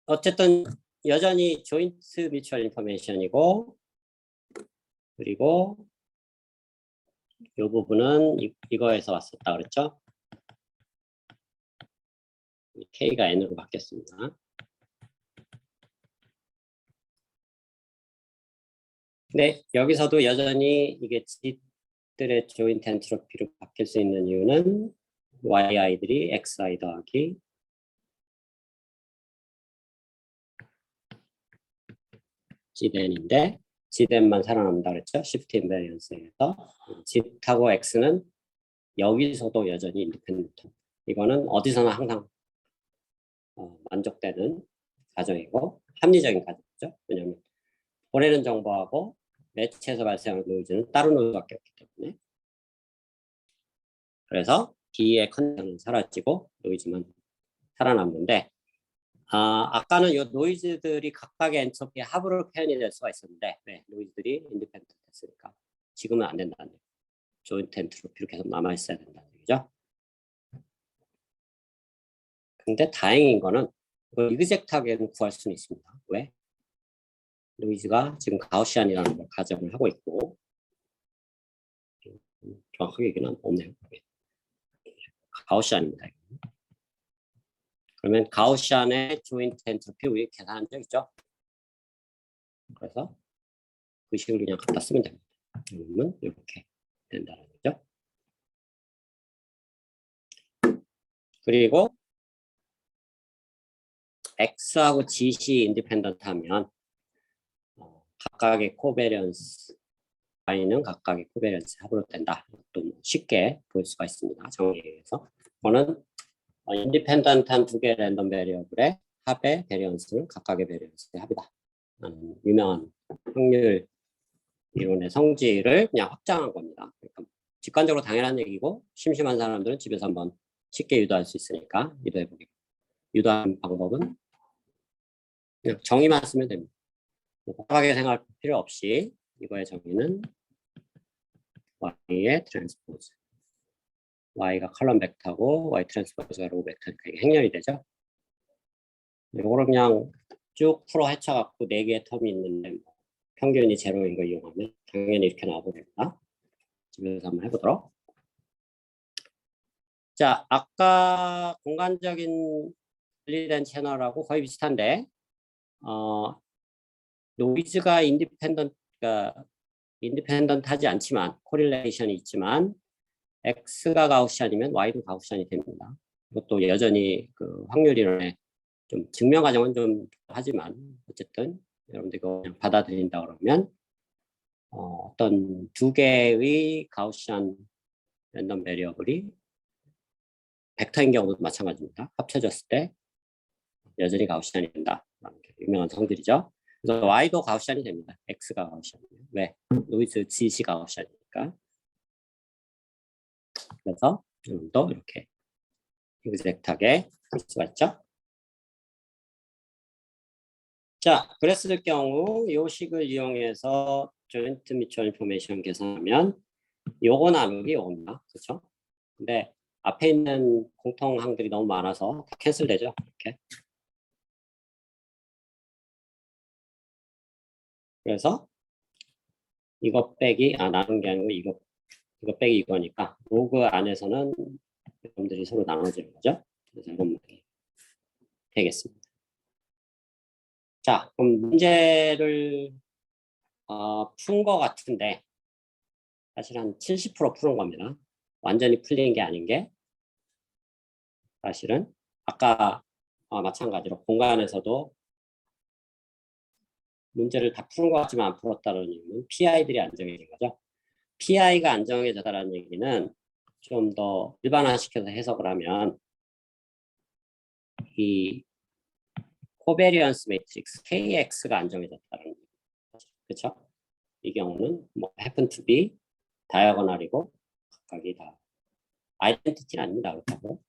A: 어쨌든 여전히 조인트 뮤추얼 인포메이션이고 그리고 이 부분은 이거에서 왔었다 그랬죠? K가 N으로 바뀌었습니다. 네, 여기서도 여전히 이게 G들의 조인트 엔트로피로 바뀔 수 있는 이유는 YI들이 XI 더하기 Gden인데 Gden만 살아남는다 그랬죠? 시프트 인베리언스에서 G하고 X는 여기서도 여전히 인디펜던트. 이거는 어디서나 항상 만족되는 가정이고 합리적인 가정이죠. 왜냐하면 보내는 정보하고 매체에서 발생하는 노이즈는 따로 노이즈밖에 없기 때문에 그래서 D의 컨디션은 사라지고 노이즈만 살아남는데 아까는 이 노이즈들이 각각의 엔트로피의 합으로 표현이 될 수가 있었는데 노이즈들이 인디펜던트 됐으니까 지금은 안 된다는 얘기죠. 조인트 엔트로피로 계속 남아있어야 된다는 얘기죠. 근데 다행인 거는 이걸 이그젝트하게는 구할 수는 있습니다. 왜? 노이즈가 지금 가우시안이라는 걸 가정을 하고 있고 정확하게 얘기는 없네요. 가우시안입니다. 그러면 가우시안의 조인트 엔트로피 우리 계산한 적 있죠? 그래서 그 식을 그냥 갖다 쓰면 됩니다. 그러면 이렇게 된다는 거죠. 그리고 X하고 G시 인디펜던트 하면 각각의 코베리언스 Y는 각각의 코베리언스 합으로 된다. 또 쉽게 볼 수가 있습니다. 정의에 의해서. 이거는 인디펜던트한 두 개의 랜덤 베리어블의 합의 베리언스는 각각의 베리언스의 합이다. 유명한 확률 이론의 성질을 그냥 확장한 겁니다. 그러니까 직관적으로 당연한 얘기고 심심한 사람들은 집에서 한번 쉽게 유도할 수 있으니까 유도해보기. 유도하는 방법은 그냥 정의만 쓰면 됩니다. 복잡하게 생각할 필요 없이 이거의 정의는 Y의 트랜스포즈. Y가 컬럼 벡터고 Y 트랜스포즈가 로우 벡터니까 이게 행렬이 되죠. 이거를 그냥 쭉 풀어 헤쳐갖고 4개의 텀이 있는데 뭐 평균이 제로인 거 이용하면 당연히 이렇게 나와버립니다. 집에서 한번 해보도록. 자, 아까 공간적인 분리된 채널하고 거의 비슷한데 노이즈가 인디펜던트하지 않지만 코릴레이션이 있지만 X가 가우시안이면 Y도 가우시안이 됩니다. 이것도 여전히 그 확률 이론에 좀 증명 과정은 좀 하지만 어쨌든 여러분들 이거 그냥 받아들인다 그러면 어떤 두 개의 가우시안 랜덤 베리어블이 벡터인 경우도 마찬가지입니다. 합쳐졌을 때 여전히 가우시안이 된다. 유명한 성질이죠. 그래서 Y도 가우시안이 됩니다. X가 가우시안이에요. 왜? 노이즈 G시 가우시안이니까. 그래서 또 이렇게 exact하게 할 수가 있죠. 자, 그랬을 경우 이 식을 이용해서 joint mutual information 계산하면 요거 나누기 요겁니다. 그렇죠? 근데 앞에 있는 공통항들이 너무 많아서 다 캔슬되죠. 이렇게. 그래서 이거 빼기 나눈 게 아니고 이거 빼기 이거니까 로그 안에서는 여러분들이 서로 나눠지는 거죠. 그래서 이런 모델이 되겠습니다. 자, 그럼 문제를 푼 거 같은데 사실 한 70% 푸는 겁니다. 완전히 풀린 게 아닌 게 사실은 아까 마찬가지로 공간에서도 문제를 다 푸는 것 같지만 안 풀었다는 얘기는 PI들이 안 정해진 거죠. PI가 안 정해졌다는 얘기는 좀 더 일반화시켜서 해석을 하면 이 코베리언스 매트릭스 KX가 안 정해졌다는 거죠. 그렇죠? 이 경우는 뭐 happen to be 다이아고널이고 각각이 다 아이덴티티는 아닙니다. 그렇다고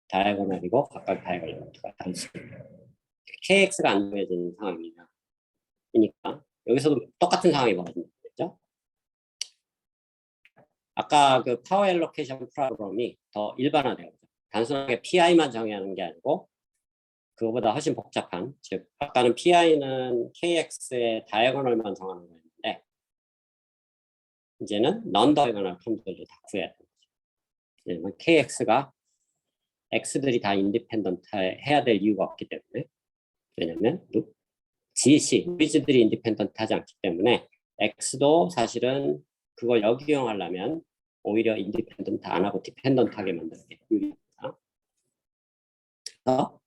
A: 다이아고널이고 각각 다이아고널가 다르습니다. KX가 안 정해진 상황입니다. 그러니까 여기서도 똑같은 상황이 벌어지겠죠. 아까 그 파워 엘로케이션 프로그램이 더 일반화돼요. 단순하게 PI만 정의하는 게 아니고 그거보다 훨씬 복잡한, 즉 아까는 PI는 KX의 다이아고널만 정하는 거였는데 이제는 non 다이아고널 텀들도 다 구해야 되는 거죠. KX가 X들이 다 인디펜던트 해야 될 이유가 없기 때문에, 왜냐면 GC, 노이즈들이 인디펜던트 하지 않기 때문에 X도 사실은 그걸 역이용하려면 오히려 인디펜던트 안 하고 디펜던트하게 만드는 게 유리합니다. 그래서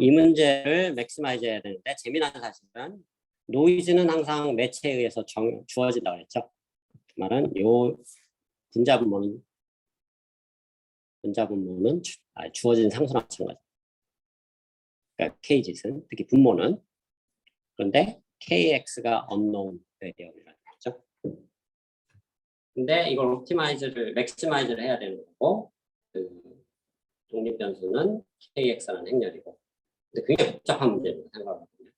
A: 이 문제를 맥시마이즈 해야 되는데 재미난 사실은 노이즈는 항상 매체에 의해서 주어진다고 했죠. 그 말은 이 분자 분모는 주어진 상수나 마찬가지. 그러니까 K짓은 특히 분모는 그런데 KX가 unknown variable이라는 거죠. 근데 이걸 맥시마이즈를 해야 되는 거고 그 독립 변수는 KX라는 행렬이고 근데 굉장히 복잡한 문제입니다. 생각해보면.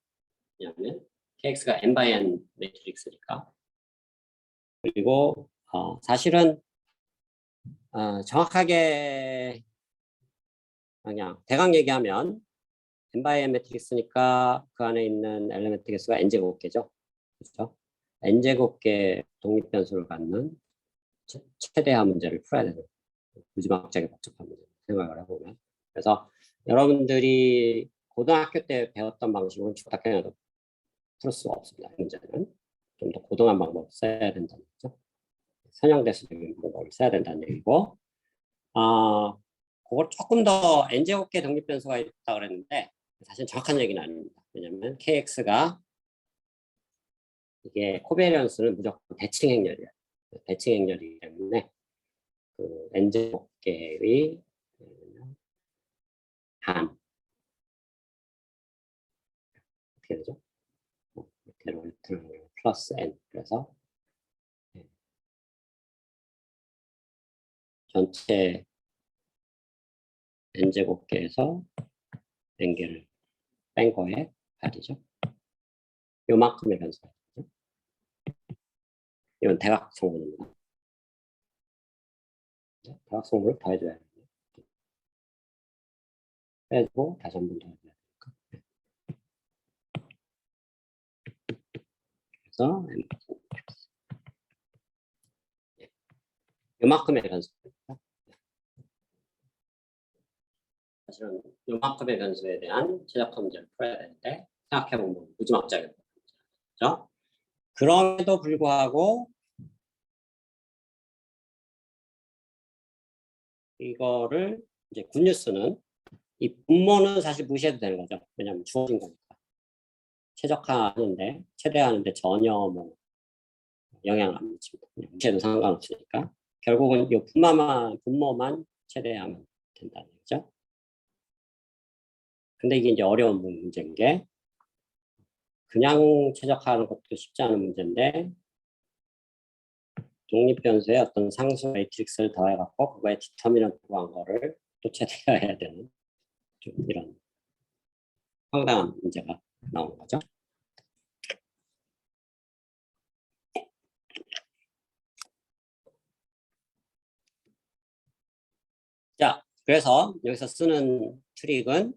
A: 왜냐하면 KX가 n by n 매트릭스니까. 그리고 사실은 정확하게 그냥 대강 얘기하면 n by n 매트릭스니까 그 안에 있는 엘리멘트 개수가 n제곱개죠. 그렇죠? n제곱개 독립 변수를 갖는 최대화 문제를 풀어야 되는 무지막지하게 복잡한 문제 생각을 해보면. 그래서 여러분들이 고등학교 때 배웠던 방식은 딱딱해도 풀 수가 없습니다. 문제는 좀 더 고등한 방법 써야 된다는 거죠. 선형대수적인 방법을 써야 된다는 얘기고, 그걸 조금 더 n제곱계 독립변수가 있다 그랬는데 사실 정확한 얘기는 아닙니다. 왜냐하면 kx가 이게 코베리언스는 무조건 대칭 행렬이에요. 대칭 행렬이기 때문에 그 n제곱계의 한 어떻게 되죠? 이렇게 플러스 n. 그래서 전체 n제곱계에서 n개를 뺀 거에 발이죠. 요만큼의 변수가 있죠. 이건 대각성분입니다. 대각성분을 더해줘야 돼요. 빼고 다시 한 번 더 해줘야 되니까. 그래서 요만큼의 변수입니다. 사실은 요만큼의 변수에 대한 최적화 문제를 풀어야 되는데 생각해보면 무지막지하게 그렇죠? 그럼에도 불구하고 이거를 이제 굿뉴스는 이 분모는 사실 무시해도 되는 거죠. 왜냐하면 주어진 거니까. 최적화하는데 최대하는데 전혀 뭐 영향을 안 미칩니다. 무시해도 상관없으니까 결국은 이 분모만 최대하면 된다는 거죠. 근데 이게 이제 어려운 문제인 게 그냥 최적화하는 것도 쉽지 않은 문제인데 독립변수에 어떤 상수 매트릭스를 더해갖고 그거에 디터미넌트 구한 거를 또 최대화해야 되는 좀 이런 황당한 문제가 나오는 거죠. 자, 그래서 여기서 쓰는 트릭은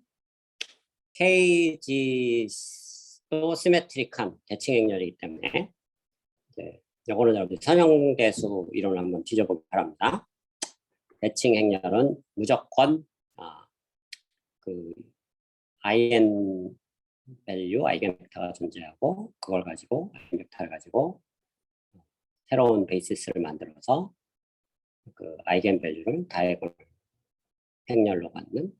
A: KG도 시메트릭한 대칭 행렬이기 때문에 이거는 여러분들 선형대수 이론을 한번 뒤져보기 바랍니다. 대칭 행렬은 무조건 그 IN 밸류, 아이겐 벡터가 존재하고 그걸 가지고 아이겐 벡터를 가지고 새로운 베이시스를 만들어서 그 아이겐 밸류를 다이애고널 행렬로 갖는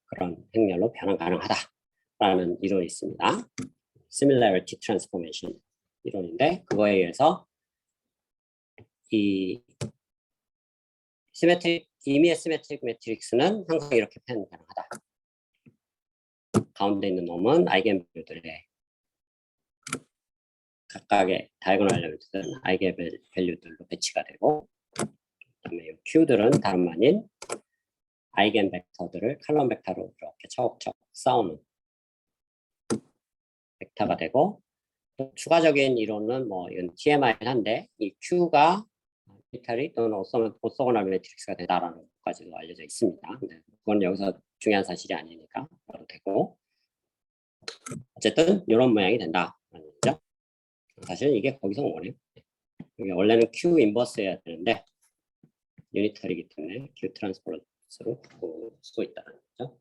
A: 그런 행렬로 변환 가능하다라는 이론이 있습니다. Similarity Transformation 이론인데 그거에 의해서 이 이미의 시메트릭 매트릭스는 항상 이렇게 표현 가능하다. 가운데 있는 놈은 아이겐 밸류들의 각각의 다이고널 엘리먼트들은 아이겐 밸류들로 배치가 되고 그다음에 이 Q들은 다름 아닌 아이겐 벡터들을 칼럼 벡터로 이렇게 차곡차곡 쌓아놓은 벡터가 되고 또 추가적인 이론은 뭐 이건 TMI긴 한데 이 Q가 이탈리 또는 오소고널 매트릭스가 되다라는 것까지도 알려져 있습니다. 근데 그건 여기서 중요한 사실이 아니니까 봐도 되고 어쨌든 이런 모양이 된다라는 거죠. 사실 이게 거기서 온 거네요. 이게 원래는 Q 인버스여야 되는데 유니터리이기 때문에 Q 트랜스포즈로 바꿀 수도 있다는 거죠.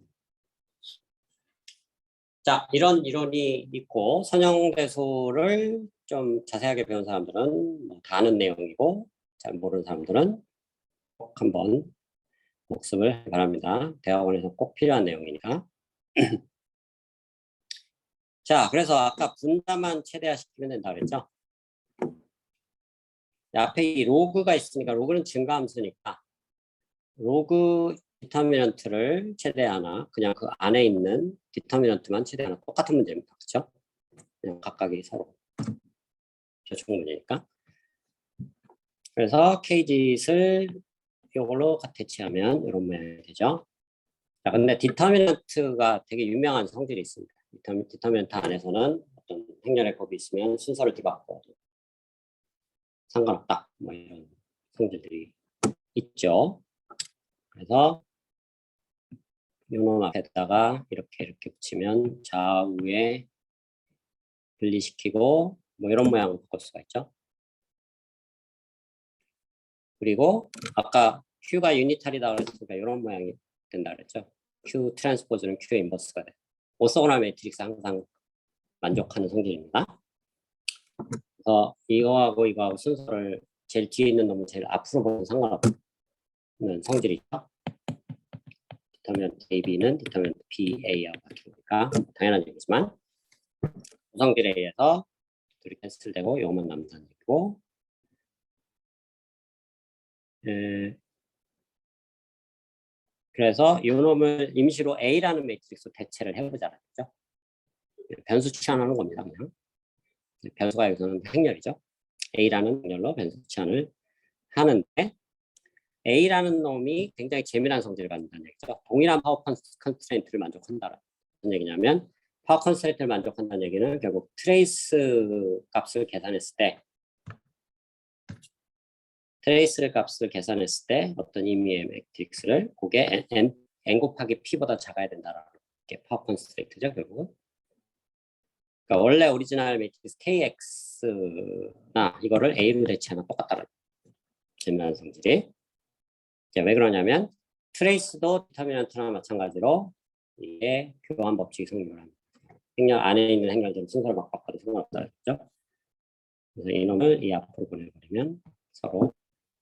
A: 자, 이런 이론이 있고 선형대수를 좀 자세하게 배운 사람들은 다 아는 내용이고 잘 모르는 사람들은 꼭 한번 복습을 바랍니다. 대학원에서 꼭 필요한 내용이니까. 자, 그래서 아까 분자만 최대화시키면 된다 그랬죠? 앞에 이 로그가 있으니까 로그는 증가함수니까 로그 디터미넌트를 최대하나 그냥 그 안에 있는 디터미넌트만 최대하나 똑같은 문제입니다. 그렇죠? 그냥 각각이 서로 교촉 문제니까. 그래서 KGS를 이걸로 대체하면 이런 모양이 되죠. 자, 근데 디터미넌트가 되게 유명한 성질이 있습니다. 디터미넌트 안에서는 어떤 행렬의 곱이 있으면 순서를 뒤바꿔 상관없다. 뭐 이런 성질들이 있죠. 그래서 요놈 앞에다가 이렇게 붙이면 좌우에 분리시키고 뭐 이런 모양을 바꿀 수가 있죠. 그리고 아까 Q가 유니탈이다 그랬으니까 이런 모양이 된다 그랬죠. Q 트랜스포즈는 Q 인버스가 돼. 오소고널 매트릭스 항상 만족하는 성질입니다. 그래서 이거하고 이거하고 순서를 제일 뒤에 있는 놈은 제일 앞으로 보면 상관없는 성질이죠. 디터미넌트 AB는 디터미넌트 BA하고 같으니까 당연한 얘기지만 구성질에 의해서 둘이 캔슬되고 이것만 남는다는 얘기고 그래서 이 놈을 임시로 A라는 매트릭스로 대체를 해보자는 거죠. 변수 치환하는 겁니다. 그냥 변수가 여기서는 행렬이죠. A라는 행렬로 변수 치환을 하는데 A라는 놈이 굉장히 재미난 성질을 갖는다는 얘기죠. 동일한 파워 컨스트레인트를 만족한다는 무슨 얘기냐면 파워 컨스트레인트를 만족한다는 얘기는 결국 트레이스 값을 계산했을 때 어떤 의미의 매트릭스를 그게 n 곱하기 p보다 작아야 된다라는 게 파워 컨스트레인트죠. 결국은. 그러니까 원래 오리지널 매트릭스 KX나 이거를 A로 대체하면 똑같다는 재미난 성질이. 왜 그러냐면 트레이스도 디터미넌트나 마찬가지로 이게 교환 법칙이 성립을 합니다. 행렬 안에 있는 행렬들은 순서를 막 바꿔도 상관없다는 거죠. 그래서 이놈을 이 앞으로 보내버리면 서로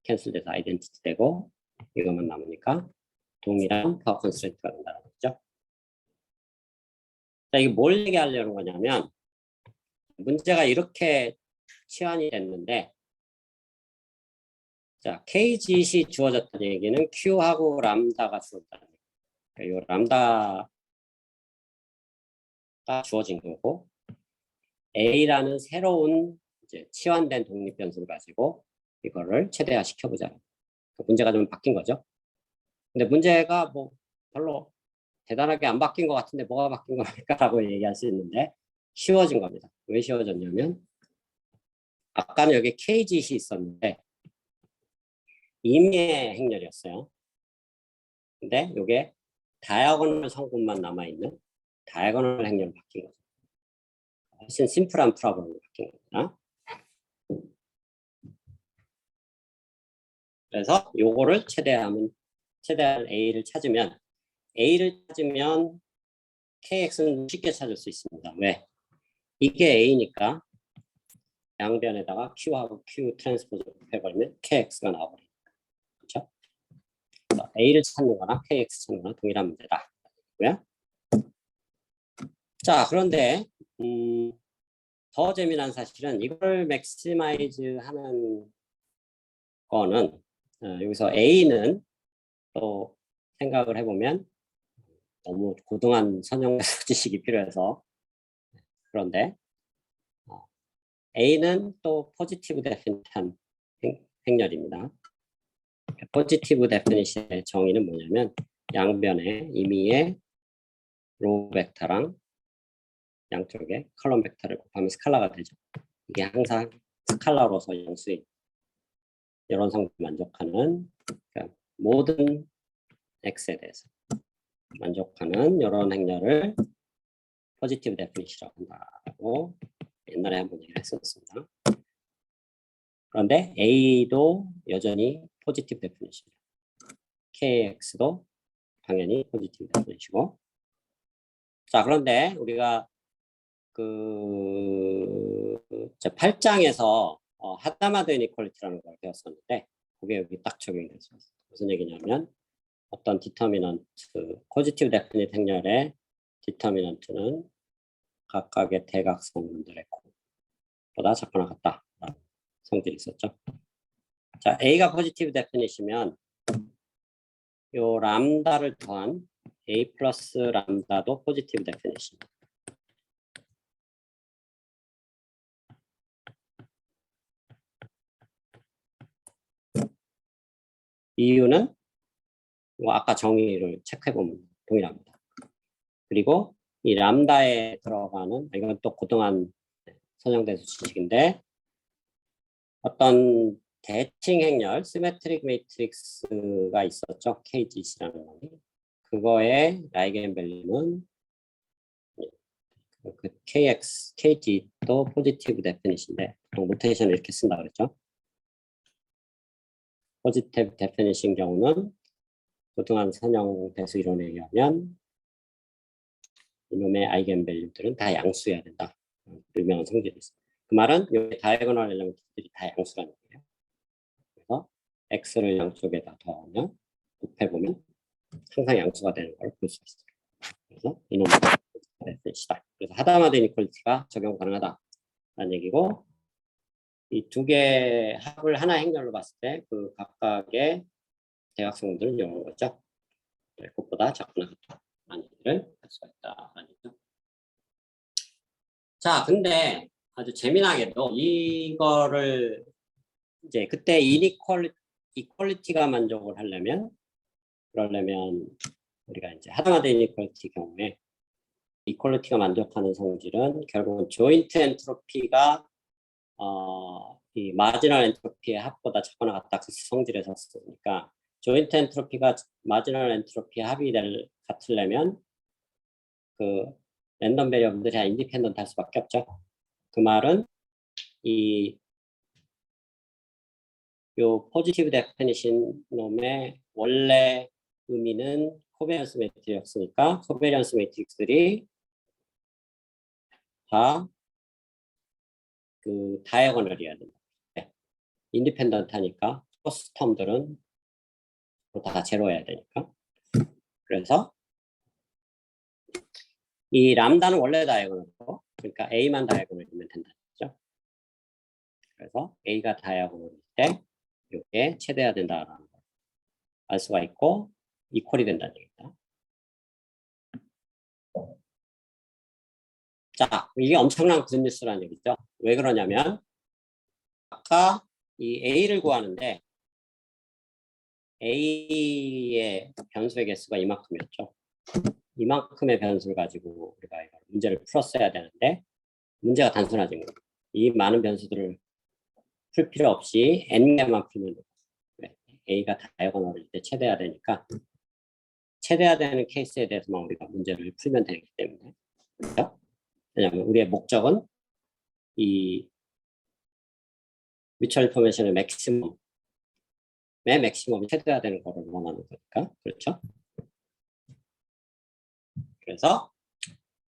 A: 캔슬돼서 아이덴티티 되고 이것만 남으니까 동일한 파워 컨스트레인트가 된다는 거죠. 자, 이게 뭘 얘기하려는 거냐면 문제가 이렇게 치환이 됐는데 자, KGC 주어졌다는 얘기는 Q하고 람다가 주어졌다는 얘기예요. 그러니까 이 람다가 주어진 거고 A라는 새로운 이제 치환된 독립 변수를 가지고 이거를 최대화 시켜보자. 문제가 좀 바뀐 거죠. 근데 문제가 뭐 별로 대단하게 안 바뀐 것 같은데 뭐가 바뀐 겁니까라고 얘기할 수 있는데 쉬워진 겁니다. 왜 쉬워졌냐면 아까는 여기 KGC 있었는데 임의의 행렬이었어요. 근데 이게 다이아고널 성분만 남아있는 다이아고널 행렬로 바뀐 거죠. 훨씬 심플한 프로그램으로 바뀐 겁니다. 그래서 요거를 최대한 A를 찾으면 KX는 쉽게 찾을 수 있습니다. 왜? 이게 A니까 양변에다가 Q하고 Q 트랜스포즈 해버리면 KX가 나와버리니까. 그렇죠? A를 찾는 거나 KX 찾는 거나 동일한 문제다. 자, 그런데 더 재미난 사실은 이걸 맥시마이즈 하는 거는 여기서 A는 또 생각을 해보면 너무 고등한 선형대수 지식이 필요해서 그런데 A는 또 포지티브 데피니션 행렬입니다. 포지티브 데피니션의 정의는 뭐냐면 양변에 임의의 로우 벡터랑 양쪽에 컬럼 벡터를 곱하면 스칼라가 되죠. 이게 항상 스칼라로서 양수인 이런 성질 만족하는 그러니까 모든 x에 대해서 만족하는 이런 행렬을 포지티브 데피니션이라고 한다고 옛날에 한번 얘기를 했었습니다. 그런데 A도 여전히 포지티브 데피니션이에요. KX도 당연히 포지티브 데피니션이고. 자, 그런데 우리가 그 8장에서 하다마드 이니퀄리티라는 걸 배웠었는데 그게 여기 딱 적용이 됐어요. 무슨 얘기냐면 어떤 디터미넌트 포지티브 데피니트 행렬의 디터미넌트는 각각의 대각선분들의 보다 작거나 같다라는 성질이 있었죠. 자, A가 포지티브 데피니시면 요 람다를 더한 A 플러스 람다도 포지티브 데피니시. 이유는 뭐 아까 정의를 체크해보면 동일합니다. 그리고 이 람다에 들어가는 이건 또 고등한 선형대수 지식인데 어떤 대칭 행렬 시메트릭 매트릭스가 있었죠. KGC라는 놈이. 그거의 라이겐밸류는 그 KX, KG도 포지티브 데피니션인데 보통 노테이션을 이렇게 쓴다 그랬죠. 포지티브 데피니션 경우는 고등한 선형 대수 이론에 의하면 이놈의 아이겐밸류들은 다 양수여야 된다. 유명한 성질이 있습니다. 그 말은 여기 다이아고널 엘리먼트들이 다 양수라는 거예요. x를 양쪽에다 더하면 곱해보면 항상 양수가 되는 걸 볼 수 있어요. 그래서 이놈의 뜻이다. 그래서 하다마드 이니퀄리티가 적용 가능하다라는 얘기고, 이 두 개 합을 하나 행렬로 봤을 때 그 각각의 대각선들은 이런 거죠. 그것보다 작거나 같다라는 얘기를 할 수가 있다라는 얘기죠. 자, 근데 아주 재미나게도 이거를 이제 그때 이퀄리티가 만족을 하려면, 그러려면 우리가 이제 하다마드 이니퀄리티 경우에 이퀄리티가 만족하는 성질은 결국은 조인트 엔트로피가 이 마지널 엔트로피의 합보다 작거나 같다 그 성질에 섰으니까, 조인트 엔트로피가 마지널 엔트로피의 합이 같으려면 그 랜덤 베리어블들이 다 인디펜던트 할 수밖에 없죠. 그 말은 요 포지티브 데피니션 놈의 원래 의미는 코베리언스 매트릭스니까 코베리언스 매트릭스들이 다 그 다이아고널이어야 된다. 네. 인디펜던트 하니까 코스 텀들은 다 제로여야 되니까. 그래서 이 람다는 원래 다이아고널이고, 그러니까 A만 다이아고널이면 된다죠. 그래서 A가 다이아고널일 때 이게 최대해야 된다라는 걸 알 수가 있고, 이퀄이 된다는 얘기입니다. 자, 이게 엄청난 굿뉴스라는 얘기죠. 왜 그러냐면 아까 이 A를 구하는데 A의 변수의 개수가 이만큼이었죠. 이만큼의 변수를 가지고 우리가 문제를 풀었어야 되는데 문제가 단순하진 거예요. 이 많은 변수들을 풀 필요 없이 n개만 풀면 돼요. A가 다이아고널일 때 최대해야 되니까 최대해야 되는 케이스에 대해서만 우리가 문제를 풀면 되기 때문에, 그렇죠? 왜냐하면 우리의 목적은 이 뮤추얼 인포메이션의 맥시멈의 맥시멈이 최대해야 되는 거를 원하는 거니까, 그렇죠? 그래서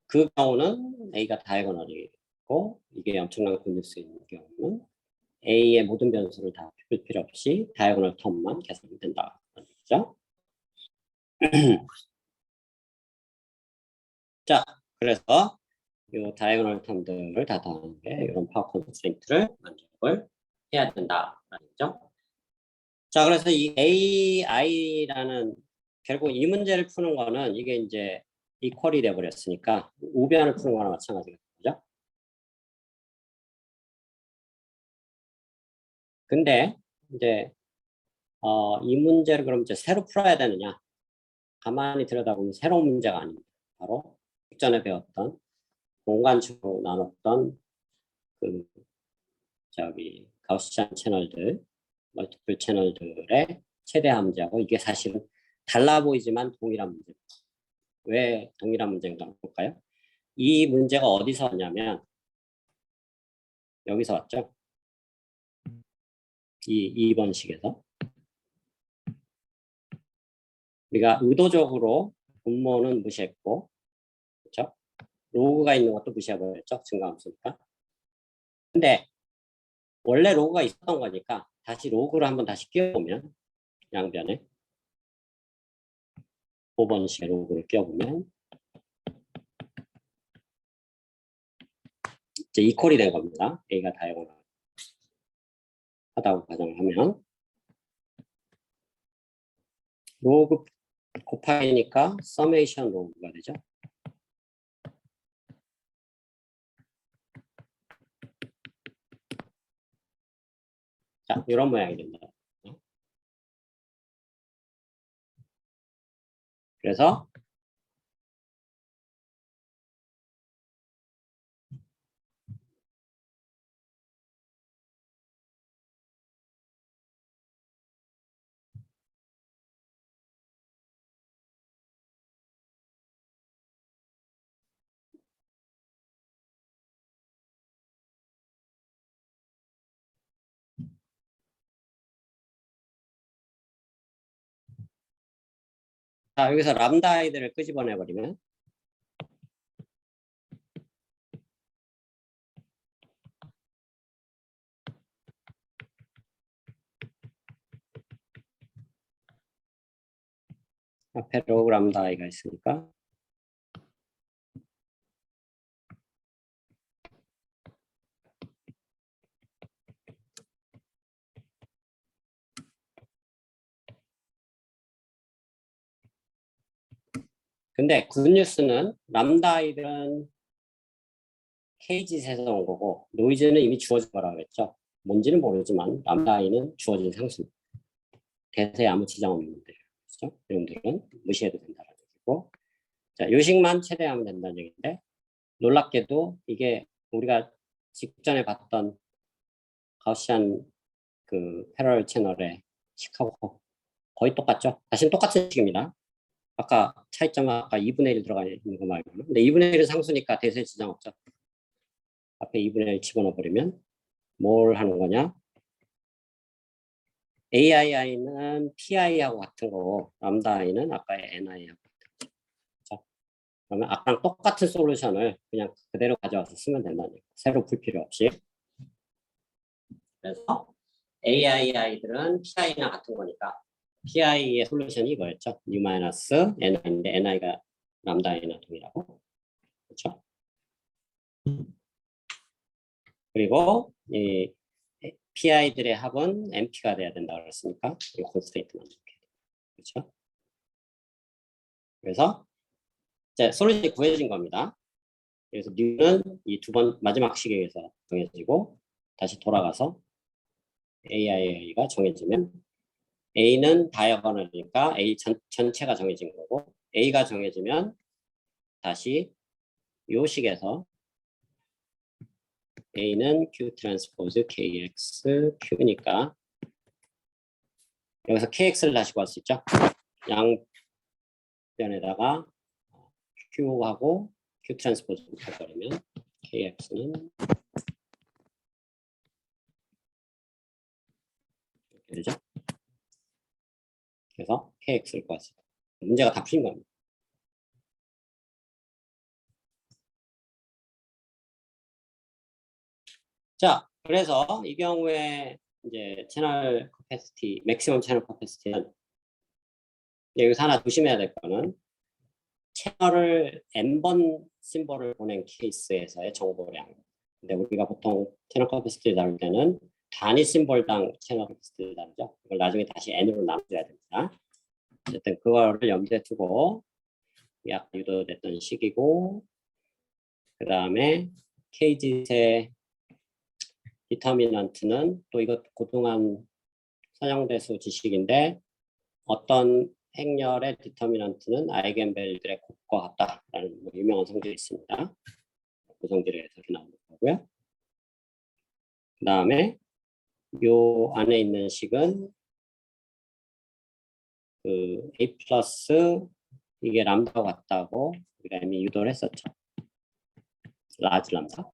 A: 그 경우는 A가 다이아고널이고, 이게 엄청난 굿뉴스인 경우는 A의 모든 변수를 다 풀 필요 없이 다이아고널 텀만 계산이 된다. 그렇죠? 자, 그래서 이 다이아고널 텀들을 다 더하는 게 이런 파워 컨스트레인트를 만족을 해야 된다라는 거죠. 자, 그래서 이 AI라는 결국 이 문제를 푸는 거는 이게 이제 이퀄이 돼 버렸으니까 우변을 푸는 거나 마찬가지겠죠. 근데 이제 이 문제를 그럼 이제 새로 풀어야 되느냐? 가만히 들여다보면 새로운 문제가 아닙니다. 바로 직전에 배웠던 공간축으로 나눴던 그 가우시안 채널들, 멀티플 채널들의 최대화 문제하고, 이게 사실은 달라 보이지만 동일한 문제입니다. 왜 동일한 문제인가 볼까요? 이 문제가 어디서 왔냐면 여기서 왔죠. 이 2번식에서 우리가 의도적으로 분모는 무시했고, 그렇죠? 로그가 있는 것도 무시해버렸죠. 증가함수니까. 근데 원래 로그가 있었던 거니까 다시 로그를 한번 다시 끼워보면, 양변에 5번식의 로그를 끼워보면 이제 이퀄이 된 겁니다. A가 다이아고널 하다고 가정을 하면 로그 곱하기니까 서메이션 로그가 되죠. 자, 이런 모양이 됩니다. 그래서 자, 여기서 람다 아이들을 끄집어내 버리면 앞에 로그 람다 i가 있으니까 근데 굿뉴스는 람다 i들은 KG에서 온 거고 노이즈는 이미 주어진 거라고 했죠. 뭔지는 모르지만 람다 i는 주어진 상수입니다. 대세에 아무 지장 없는 놈들. 그렇죠? 이놈들은 무시해도 된다는 얘기고. 자, 요식만 최대하면 된다는 얘기인데 놀랍게도 이게 우리가 직전에 봤던 가우시안 그 패러럴 채널의 식하고 거의 똑같죠? 다시는 똑같은 식입니다. 아까 차이점은 아까 2분의 1 들어가 있는 거 말고는. 근데 2분의 1은 상수니까 대세 지장 없죠. 앞에 2분의 1 집어넣어 버리면 뭘 하는 거냐? AII는 PI하고 같은 거고 람다 I는 아까의 NI하고 같은 거죠. 그렇죠? 그러면 아까랑 똑같은 솔루션을 그냥 그대로 가져와서 쓰면 된다는 얘기예요. 새로 풀 필요 없이. 그래서 AII들은 PI나 같은 거니까 PI의 솔루션이 이거였죠. U-NI인데 NI가 람다 I나 동일하고. 그렇죠? 그리고 이 PI들의 합은 MP가 돼야 된다고 그랬으니까 이 콘스트레이트 만들게. 그렇죠? 그래서 이제 솔루션이 구해진 겁니다. 그래서 N은 이 두 번 마지막 시계에서 정해지고 다시 돌아가서 AI가 정해지면 A는 다이아고널이니까 A 전체가 정해진 거고 A가 정해지면 다시 요 식에서 A는 Q 트랜스포즈 KX Q니까 여기서 KX를 다시 구할 수 있죠. 양변에다가 Q하고 Q 트랜스포즈 붙여버리면 KX는 이렇게 되죠. 그래서 KX를 구했습니다. 문제가 다 풀린 겁니다. 자, 그래서 이 경우에 이제 채널 커패시티, 맥시멈 채널 커패시티는 여기서 하나 조심해야 될 거는 채널을 n번 심볼을 보낸 케이스에서의 정보량. 근데 우리가 보통 채널 커패시티 다룰 때는 단위 심볼당 채널 커패시티를 다루죠. 이걸 나중에 다시 n으로 나눠줘야 됩니다. 어쨌든 그거를 염두에 두고 약 유도됐던 시기고 그 다음에 KG의 디터미넌트는 또 이것 그동안 선형대수 지식인데 어떤 행렬의 디터미넌트는 아이겐밸류들의 곱과 같다라는 뭐 유명한 성질이 있습니다. 그 성질에서 이렇게 나오는 거고요. 그 다음에 요 안에 있는 식은 그 A 플러스 이게 람다와 같다고 우리가 이미 유도를 했었죠. 라지 람다.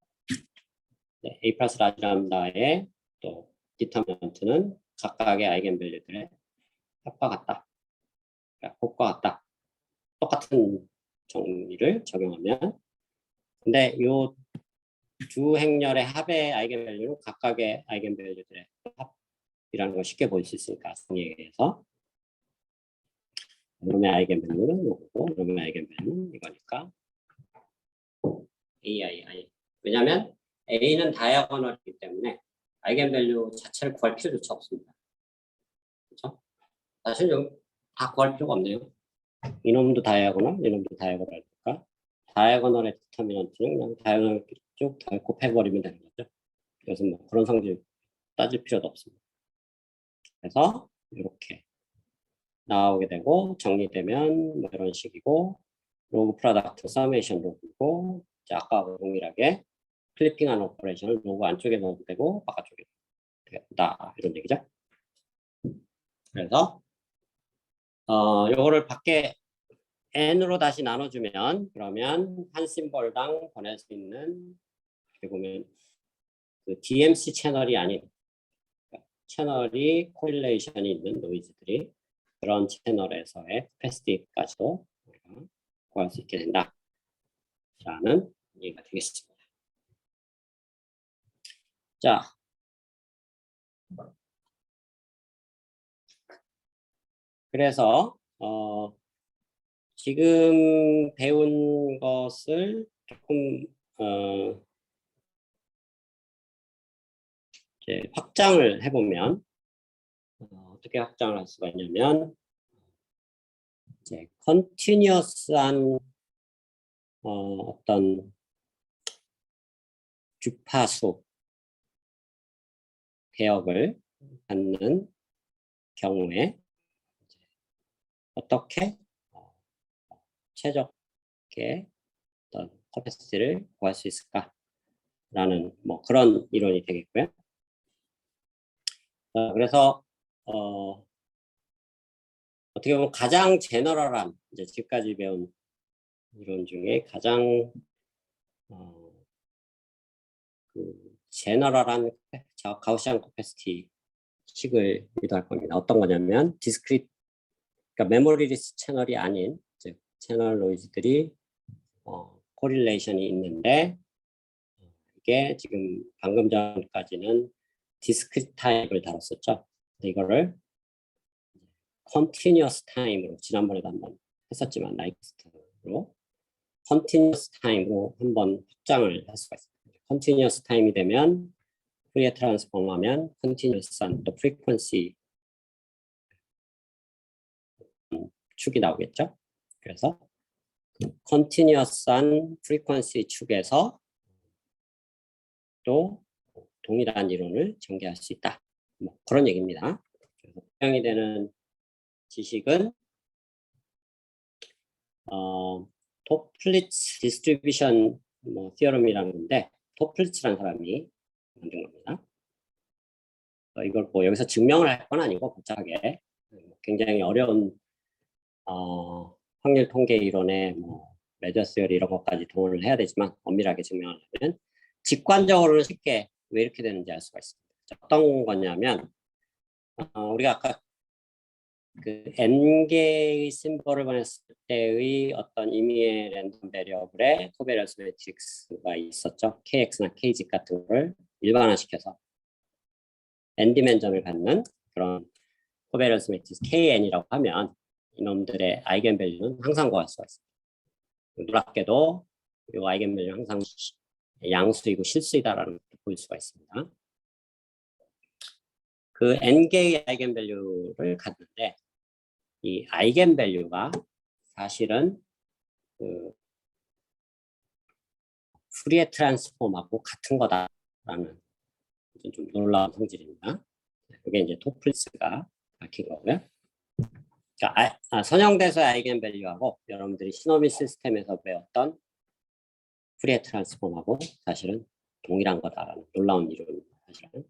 A: 네, A 플러스 라지 람다의 또 디터미넌트는 각각의 아이겐밸류들의 합과 같다. 그러니까 곱과 같다. 똑같은 정리를 적용하면 근데 요 두 행렬의 합의 아이겐밸류는 각각의 아이겐밸류들의 합이라는 걸 쉽게 볼 수 있으니까 성리에 의해서 놈의 아이겐밸류는 이거고 놈의 아이겐밸류는 이거니까 AII 왜냐하면 A는 다이아고널이기 때문에 아이겐밸류 자체를 구할 필요조차 없습니다. 그렇죠? 사실 다 구할 필요가 없네요. 이놈도 다이아고널, 이놈도 다이아고널이니까 다이아고널의 디터미넌트는 그냥 다이아고널 쭉 다 곱해버리면 되는 거죠. 그래서 뭐 그런 성질 따질 필요도 없습니다. 그래서 이렇게 나오게 되고 정리되면 뭐 이런 식이고 로그 프로덕트 서메이션 로그고 아까하고 동일하게 클리핑한 오퍼레이션을 로그 안쪽에 넣어도 되고 바깥쪽에 되겠다 이런 얘기죠. 그래서 요거를 밖에 n으로 다시 나눠주면 그러면 한 심볼당 보낼 수 있는 어떻게 보면 그 DMC 채널이 아닌 채널이 코릴레이션이 있는 노이즈들이 그런 채널에서의 캐패시티까지도 구할 수 있게 된다. 라는 얘기가 되겠습니다. 자, 그래서 지금 배운 것을 조금 이제 확장을 해보면 어떻게 확장을 할 수가 있냐면 이제 컨티뉴어스한 어떤 주파수 대역을 갖는 경우에 어떻게 최적의 어떤 커패시티를 구할 수 있을까라는 뭐 그런 이론이 되겠고요. 그래서 어떻게 보면 가장 제너럴한 이제 지금까지 배운 이론 중에 가장 그 제너럴한 가우시안 커패시티 식을 유도할 겁니다. 어떤 거냐면 디스크리트, 그러니까 메모리리스 채널이 아닌 즉 채널 노이즈들이 코릴레이션이 있는데 이게 지금 방금 전까지는 디스크리트 타입을 다뤘었죠. 이거를 컨티뉴어스 타임으로 지난번에도 한번 했었지만 나이키스트로 컨티뉴어스 타임으로 한번 확장을 할 수가 있습니다. 컨티뉴어스 타임이 되면 푸리에 트랜스폼 하면 컨티뉴어스한 또 프리퀀시 축이 나오겠죠. 그래서 컨티뉴어스한 프리퀀시 축에서 또 동일한 이론을 전개할 수 있다. 뭐 그런 얘기입니다. 그래서 사용이 되는 지식은 토플리츠 디스트리뷰션 티어럼이라는 건데 토플리츠라는 사람이 만든 겁니다. 이걸 뭐 여기서 증명을 할 건 아니고 복잡하게 굉장히 어려운 확률 통계 이론에 뭐 레저스열이 이런 것까지 동원을 해야 되지만 엄밀하게 증명하려면 직관적으로는 쉽게 왜 이렇게 되는지 알 수가 있습니다. 어떤 거냐면 우리가 아까 그 n개의 심볼을 보냈을 때의 어떤 임의의 랜덤 베리어블에 코베리언스 매트릭스가 있었죠. kx나 kz 같은 걸 일반화시켜서 n 디멘전을 갖는 그런 코베리언스 매트릭스 kn이라고 하면 이놈들의 아이겐밸류는 항상 구할 수가 있습니다. 놀랍게도 이 아이겐밸류는 항상 양수이고 실수이다라는 것을 볼 수가 있습니다. 그 n개의 아이겐밸류를 갖는데 이 아이겐밸류가 사실은 그 푸리에 트랜스폼하고 같은 거다라는 좀 놀라운 성질입니다. 그게 이제 토플리츠가 밝힌 거고요. 그러니까 선형대소의 아이겐밸류하고 여러분들이 시노미 시스템에서 배웠던 푸리에 트랜스폼하고 사실은 동일한 거다라는 놀라운 이론입니다. 사실은.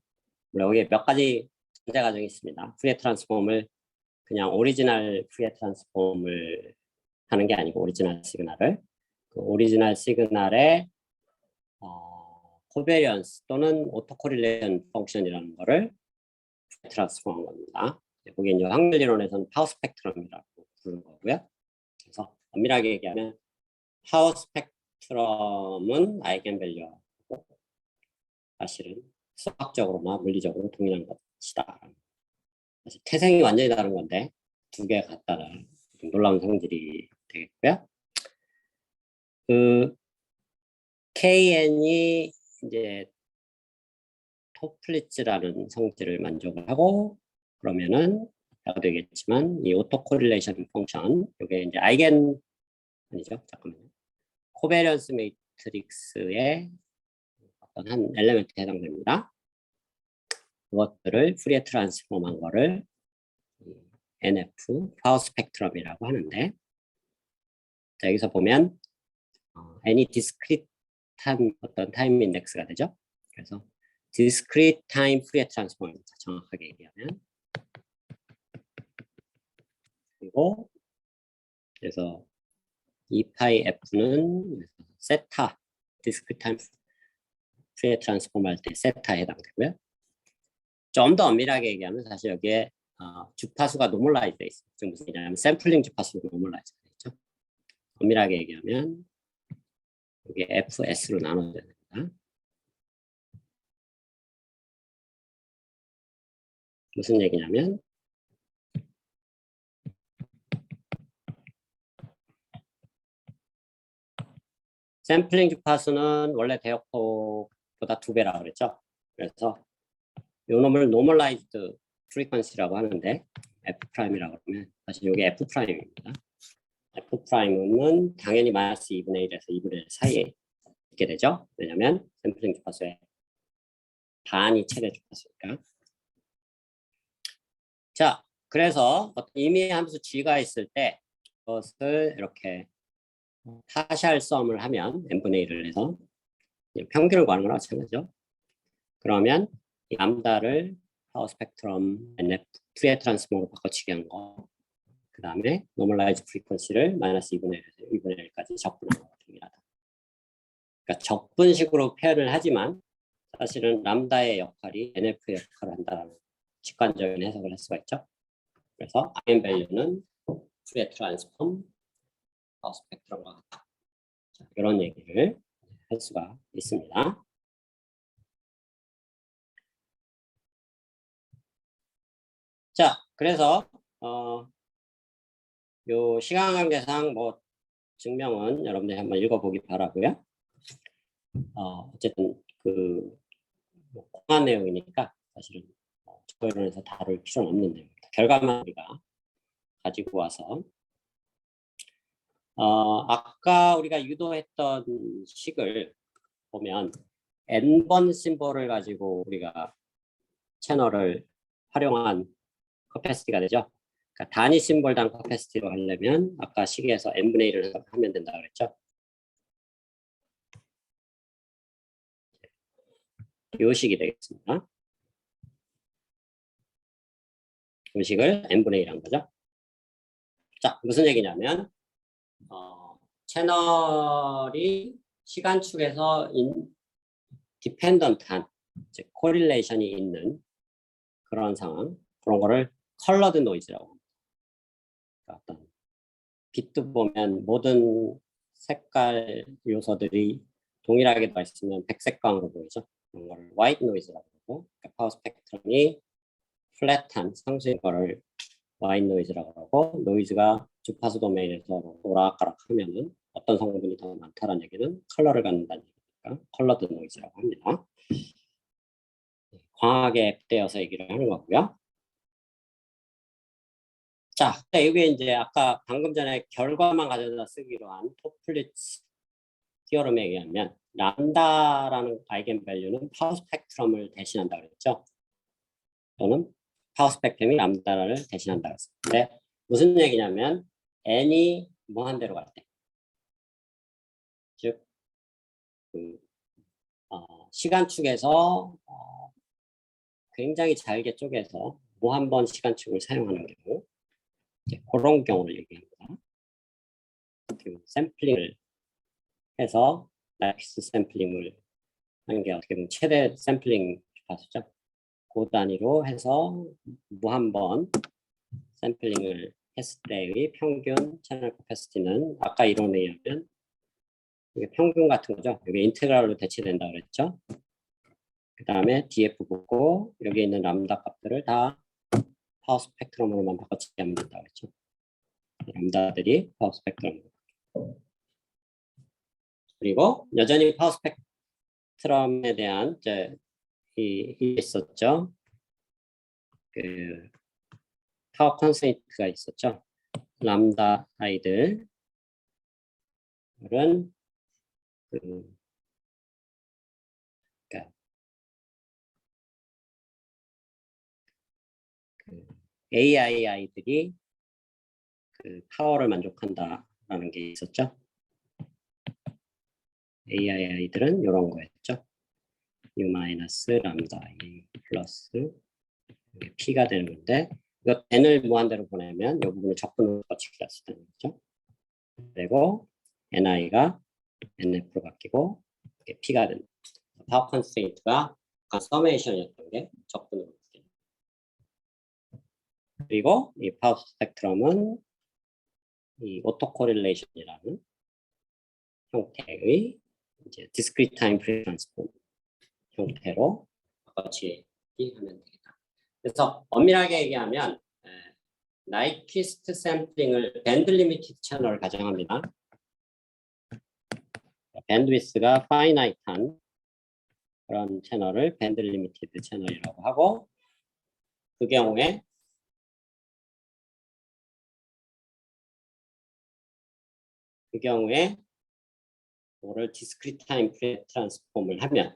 A: 여기에 몇 가지 전제 과정이 있습니다. 푸리에 트랜스폼을 그냥 오리지널 푸리에 트랜스폼을 하는 게 아니고 오리지널 시그널을 그 오리지널 시그널의 코베리언스 또는 오토코릴레이션 펑션이라는 거를 트랜스폼한 겁니다. 거기 이제 확률 이론에서는 파워 스펙트럼이라고 부르는 거고요. 그래서 엄밀하게 얘기하면 파워 스펙트럼은 아이겐밸류하고 사실은 수학적으로나 물리적으로 동일한 것이다. 사실 태생이 완전히 다른 건데 두 개 같다는 놀라운 성질이 되겠고요. 그 KN이 이제 토플리츠라는 성질을 만족을 하고 그러면은 아까 되겠지만 이 오토코릴레이션 펑션 이게 이제 아니죠? 잠깐만요. 코베리언스 매트릭스의 어떤 한 엘레멘트에 해당됩니다. 그것들을 푸리에 트랜스폼한 거를 NF 파워 스펙트럼이라고 하는데 자, 여기서 보면 n이 디스크리트한 어떤 타임 인덱스가 되죠. 그래서 discrete time Fourier transform입니다. 정확하게 얘기하면. 그리고 그래서 2파이 f는 세타 discrete time Fourier transform 할 때 세타에 해당되고요. 좀 더 엄밀하게 얘기하면 사실 여기에 주파수가 노멀라이즈 돼 있어요. 지금 무슨 얘기냐면 샘플링 주파수가 노멀라이즈 돼 있죠. 엄밀하게 얘기하면 여기 fs로 나눠져야 됩니다. 무슨 얘기냐면 샘플링 주파수는 원래 대역폭보다 2배라고 그랬죠. 그래서 요 놈을 노멀라이즈드 프리퀀시라고 하는데 F'이라고 그러면 사실 이게 F'입니다. F'은 당연히 마이너스 2분의 1에서 2분의 1 사이에 있게 되죠. 왜냐하면 샘플링 주파수의 반이 최대 주파수니까. 자, 그래서 어떤 임의의 함수 g가 있을 때 그것을 이렇게 파샬 썸을 하면 n분의 1을 해서 평균을 구하는 거랑 마찬가지죠. 그러면 이 람다를 파워 스펙트럼 NF 푸리에 트랜스폼으로 바꿔치기 한 거, 그 다음에 노멀라이즈 프리퀀시를 마이너스 2분의 1에서 2분의 1까지 적분한 거가 동일하다. 그러니까 적분식으로 표현을 하지만 사실은 람다의 역할이 NF의 역할을 한다는 직관적인 해석을 할 수가 있죠. 그래서 아이겐밸류는 푸리에 트랜스폼 파워 스펙트럼과 같다. 자, 이런 얘기를 할 수가 있습니다. 자, 그래서 요 시간관계상 뭐 증명은 여러분들이 한번 읽어보기 바라고요. 어쨌든 그 공한 내용이니까 사실은 저이론에서 다룰 필요는 없는 내용입니다. 결과만 우리가 가지고 와서 아까 우리가 유도했던 식을 보면 n번 심볼을 가지고 우리가 채널을 활용한 커패시티가 되죠. 그러니까 단위 심볼당 커패시티로 하려면 아까 식에서 n분의 1을 하면 된다고 그랬죠. 이 식이 되겠습니다. 이 식을 n분의 1 한 거죠. 자, 무슨 얘기냐면 채널이 시간축에서 디펜던트한 코릴레이션이 있는 그런 상황, 그런 거를 컬러드 노이즈라고 합니다. 그러니까 어떤 빛도 보면 모든 색깔 요소들이 동일하게 들어 있으면 백색광으로 보이죠. 그런 거를 화이트 노이즈라고 하고, 그러니까 파워 스펙트럼이 플랫한 상수인 거를 화이트 노이즈라고 하고, 노이즈가 주파수 도메인에서 오락가락 하면은 어떤 성분이 더 많다는 얘기는 컬러를 갖는다는 얘기니까 컬러드 노이즈라고 합니다. 광학에 앱되어서 얘기를 하는 거고요. 자, 이게 이제 아까 방금 전에 결과만 가져다 쓰기로 한 토플리츠 티어럼에 의하면 람다라는 아이겐밸류는 파워 스펙트럼을 대신한다 그랬죠. 또는 파워 스펙트럼이 람다를 대신한다 그랬어요. 근데 무슨 얘기냐면 n이 무한대로 갈 때, 즉 시간축에서 굉장히 잘게 쪼개서 무한번 시간축을 사용하는 경우, 그런 경우를 얘기합니다. 샘플링을 해서 락스 샘플링을 하는 게 어떻게 보면 최대 샘플링 주파수죠. 그 단위로 해서 무한번 샘플링을 했을 때의 평균 채널 캐패시티는 아까 이론에 의하면 이게 평균 같은 거죠. 이게 인테그랄로 대체된다 그랬죠. 그 다음에 DF 붙고 여기 있는 람다 값들을 다 파워 스펙트럼으로만 바꿔치기 하면 된다 그랬죠. 람다들이 파워 스펙트럼으로. 그리고 여전히 파워 스펙트럼에 대한 이제 이 있었죠. 그 파워 컨스트레인트가 있었죠. 람다 아이들은 AI 아이들이 파워를 만족한다라는 게 있었죠. AI 아이들은 이런 거였죠. U 마이너스 람다 A 플러스 P가 되는 건데 이거 n을 무한대로 보내면 이 부분을 적분으로 바치기가 쓰다는 거죠. 그리고 ni가 nf로 바뀌고 이게 P가 되는 거죠. 파워 컨스트레인트가 아까 서메이션이었던 게 적분으로 바뀌는 거죠. 그리고 이 파워 스펙트럼은 이 오토 코릴레이션이라는 형태의 이제 discrete time transform 형태로 바꿔치기 하면 되겠다. 그래서 엄밀하게 얘기하면 나이퀴스트 샘플링을 밴드 리미티드 채널을 가정합니다. 밴드위스가 파이나이트한 그런 채널을 밴드 리미티드 채널이라고 하고, 그 경우에 뭐를 디스크리트 타임 프레 트랜스폼을 하면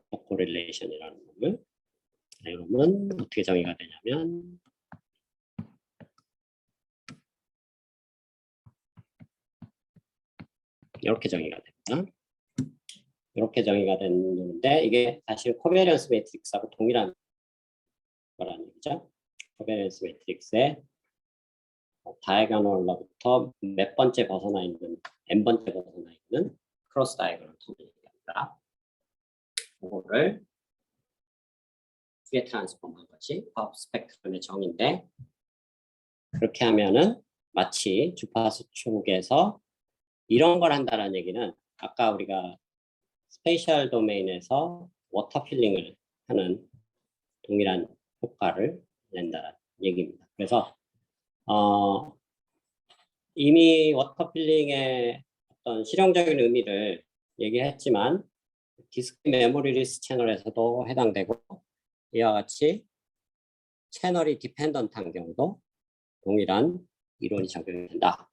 A: 코릴레이션이라는 놈을, 이러면 어떻게 정의가 되냐면 이렇게 정의가 됩니다. 이렇게 정의가 되는데, 이게 사실 코베리언스 매트릭스하고 동일한 거라는 얘기죠. 코베리언스 매트릭스에 다이아고널로부터 몇 번째 벗어나 있는, n번째 벗어나 있는 크로스 다이아고널 통을 얘기합니다. 그거를 푸리에 트랜스폼한 것이 파워 스펙트럼의 정의인데, 그렇게 하면은 마치 주파수 축에서 이런 걸 한다는 얘기는 아까 우리가 스페이셜 도메인에서 워터 필링을 하는 동일한 효과를 낸다는 얘기입니다. 그래서 이미 워터 필링의 어떤 실용적인 의미를 얘기했지만 디스크 메모리 리스 채널에서도 해당되고, 이와 같이 채널이 디펜던트한 경우도 동일한 이론이 적용이 된다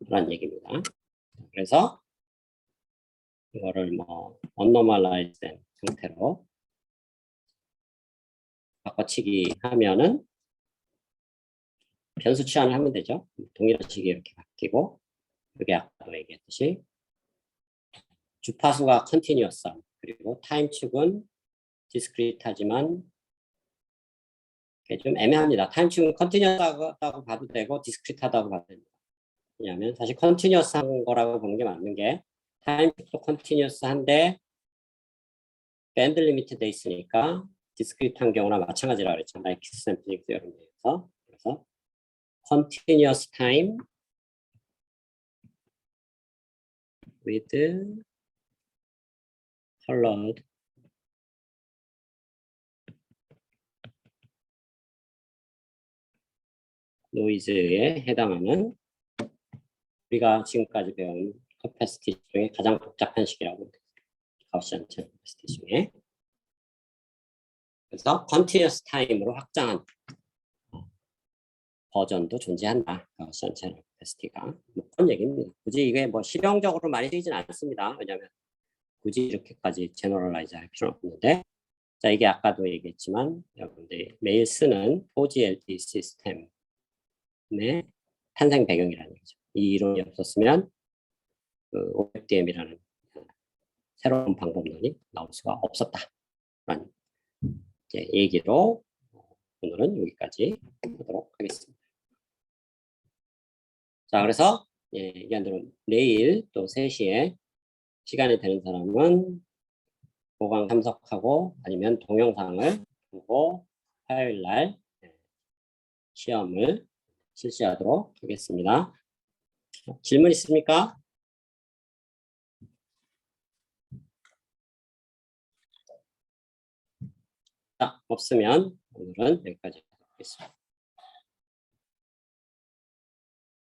A: 라는 얘기입니다. 그래서 이거를 뭐 unnormalized 형태로 바꿔치기 하면은 변수 치환을 하면 되죠. 동일한 식이 이렇게 바뀌고, 여기 아까도 얘기했듯이 주파수가 컨티뉴어스함, 그리고 타임 축은 디스크리트하지만 좀 애매합니다. 타임 축은 컨티뉴어스하다고 봐도 되고 디스크리트하다고 봐도 됩니다. 왜냐하면 사실 컨티뉴어스한 거라고 보는 게 맞는 게, 타임 축도 컨티뉴어스한데 밴드 리미트 돼 있으니까 디스크리트한 경우나 마찬가지라고 그랬죠. 라이키스 샘플링 theorem에서. 그래서 continuous time with colored noise에 해당하는, 우리가 지금까지 배운 커패시티 중에 가장 복잡한 식이라고, 가우시안 채널 커패시티 중에. 그래서 continuous time으로 확장한 버전도 존재한다. 가우시안 채널 커패시티가. 뭐 그런 얘기입니다. 굳이 이게 뭐 실용적으로 많이 쓰이진 않습니다. 왜냐하면 굳이 이렇게까지 제너럴라이즈 할 필요는 없는데, 자, 이게 아까도 얘기했지만 여러분들이 매일 쓰는 4GLD 시스템의 탄생 배경이라는 거죠. 이 이론이 없었으면 그 OFDM이라는 새로운 방법론이 나올 수가 없었다라는 얘기로 오늘은 여기까지 하도록 하겠습니다. 자, 그래서 얘기한 내일 또 3시에 시간이 되는 사람은 보강 참석하고, 아니면 동영상을 보고 화요일 날 시험을 실시하도록 하겠습니다. 질문 있습니까? 없으면 오늘은 여기까지 하겠습니다.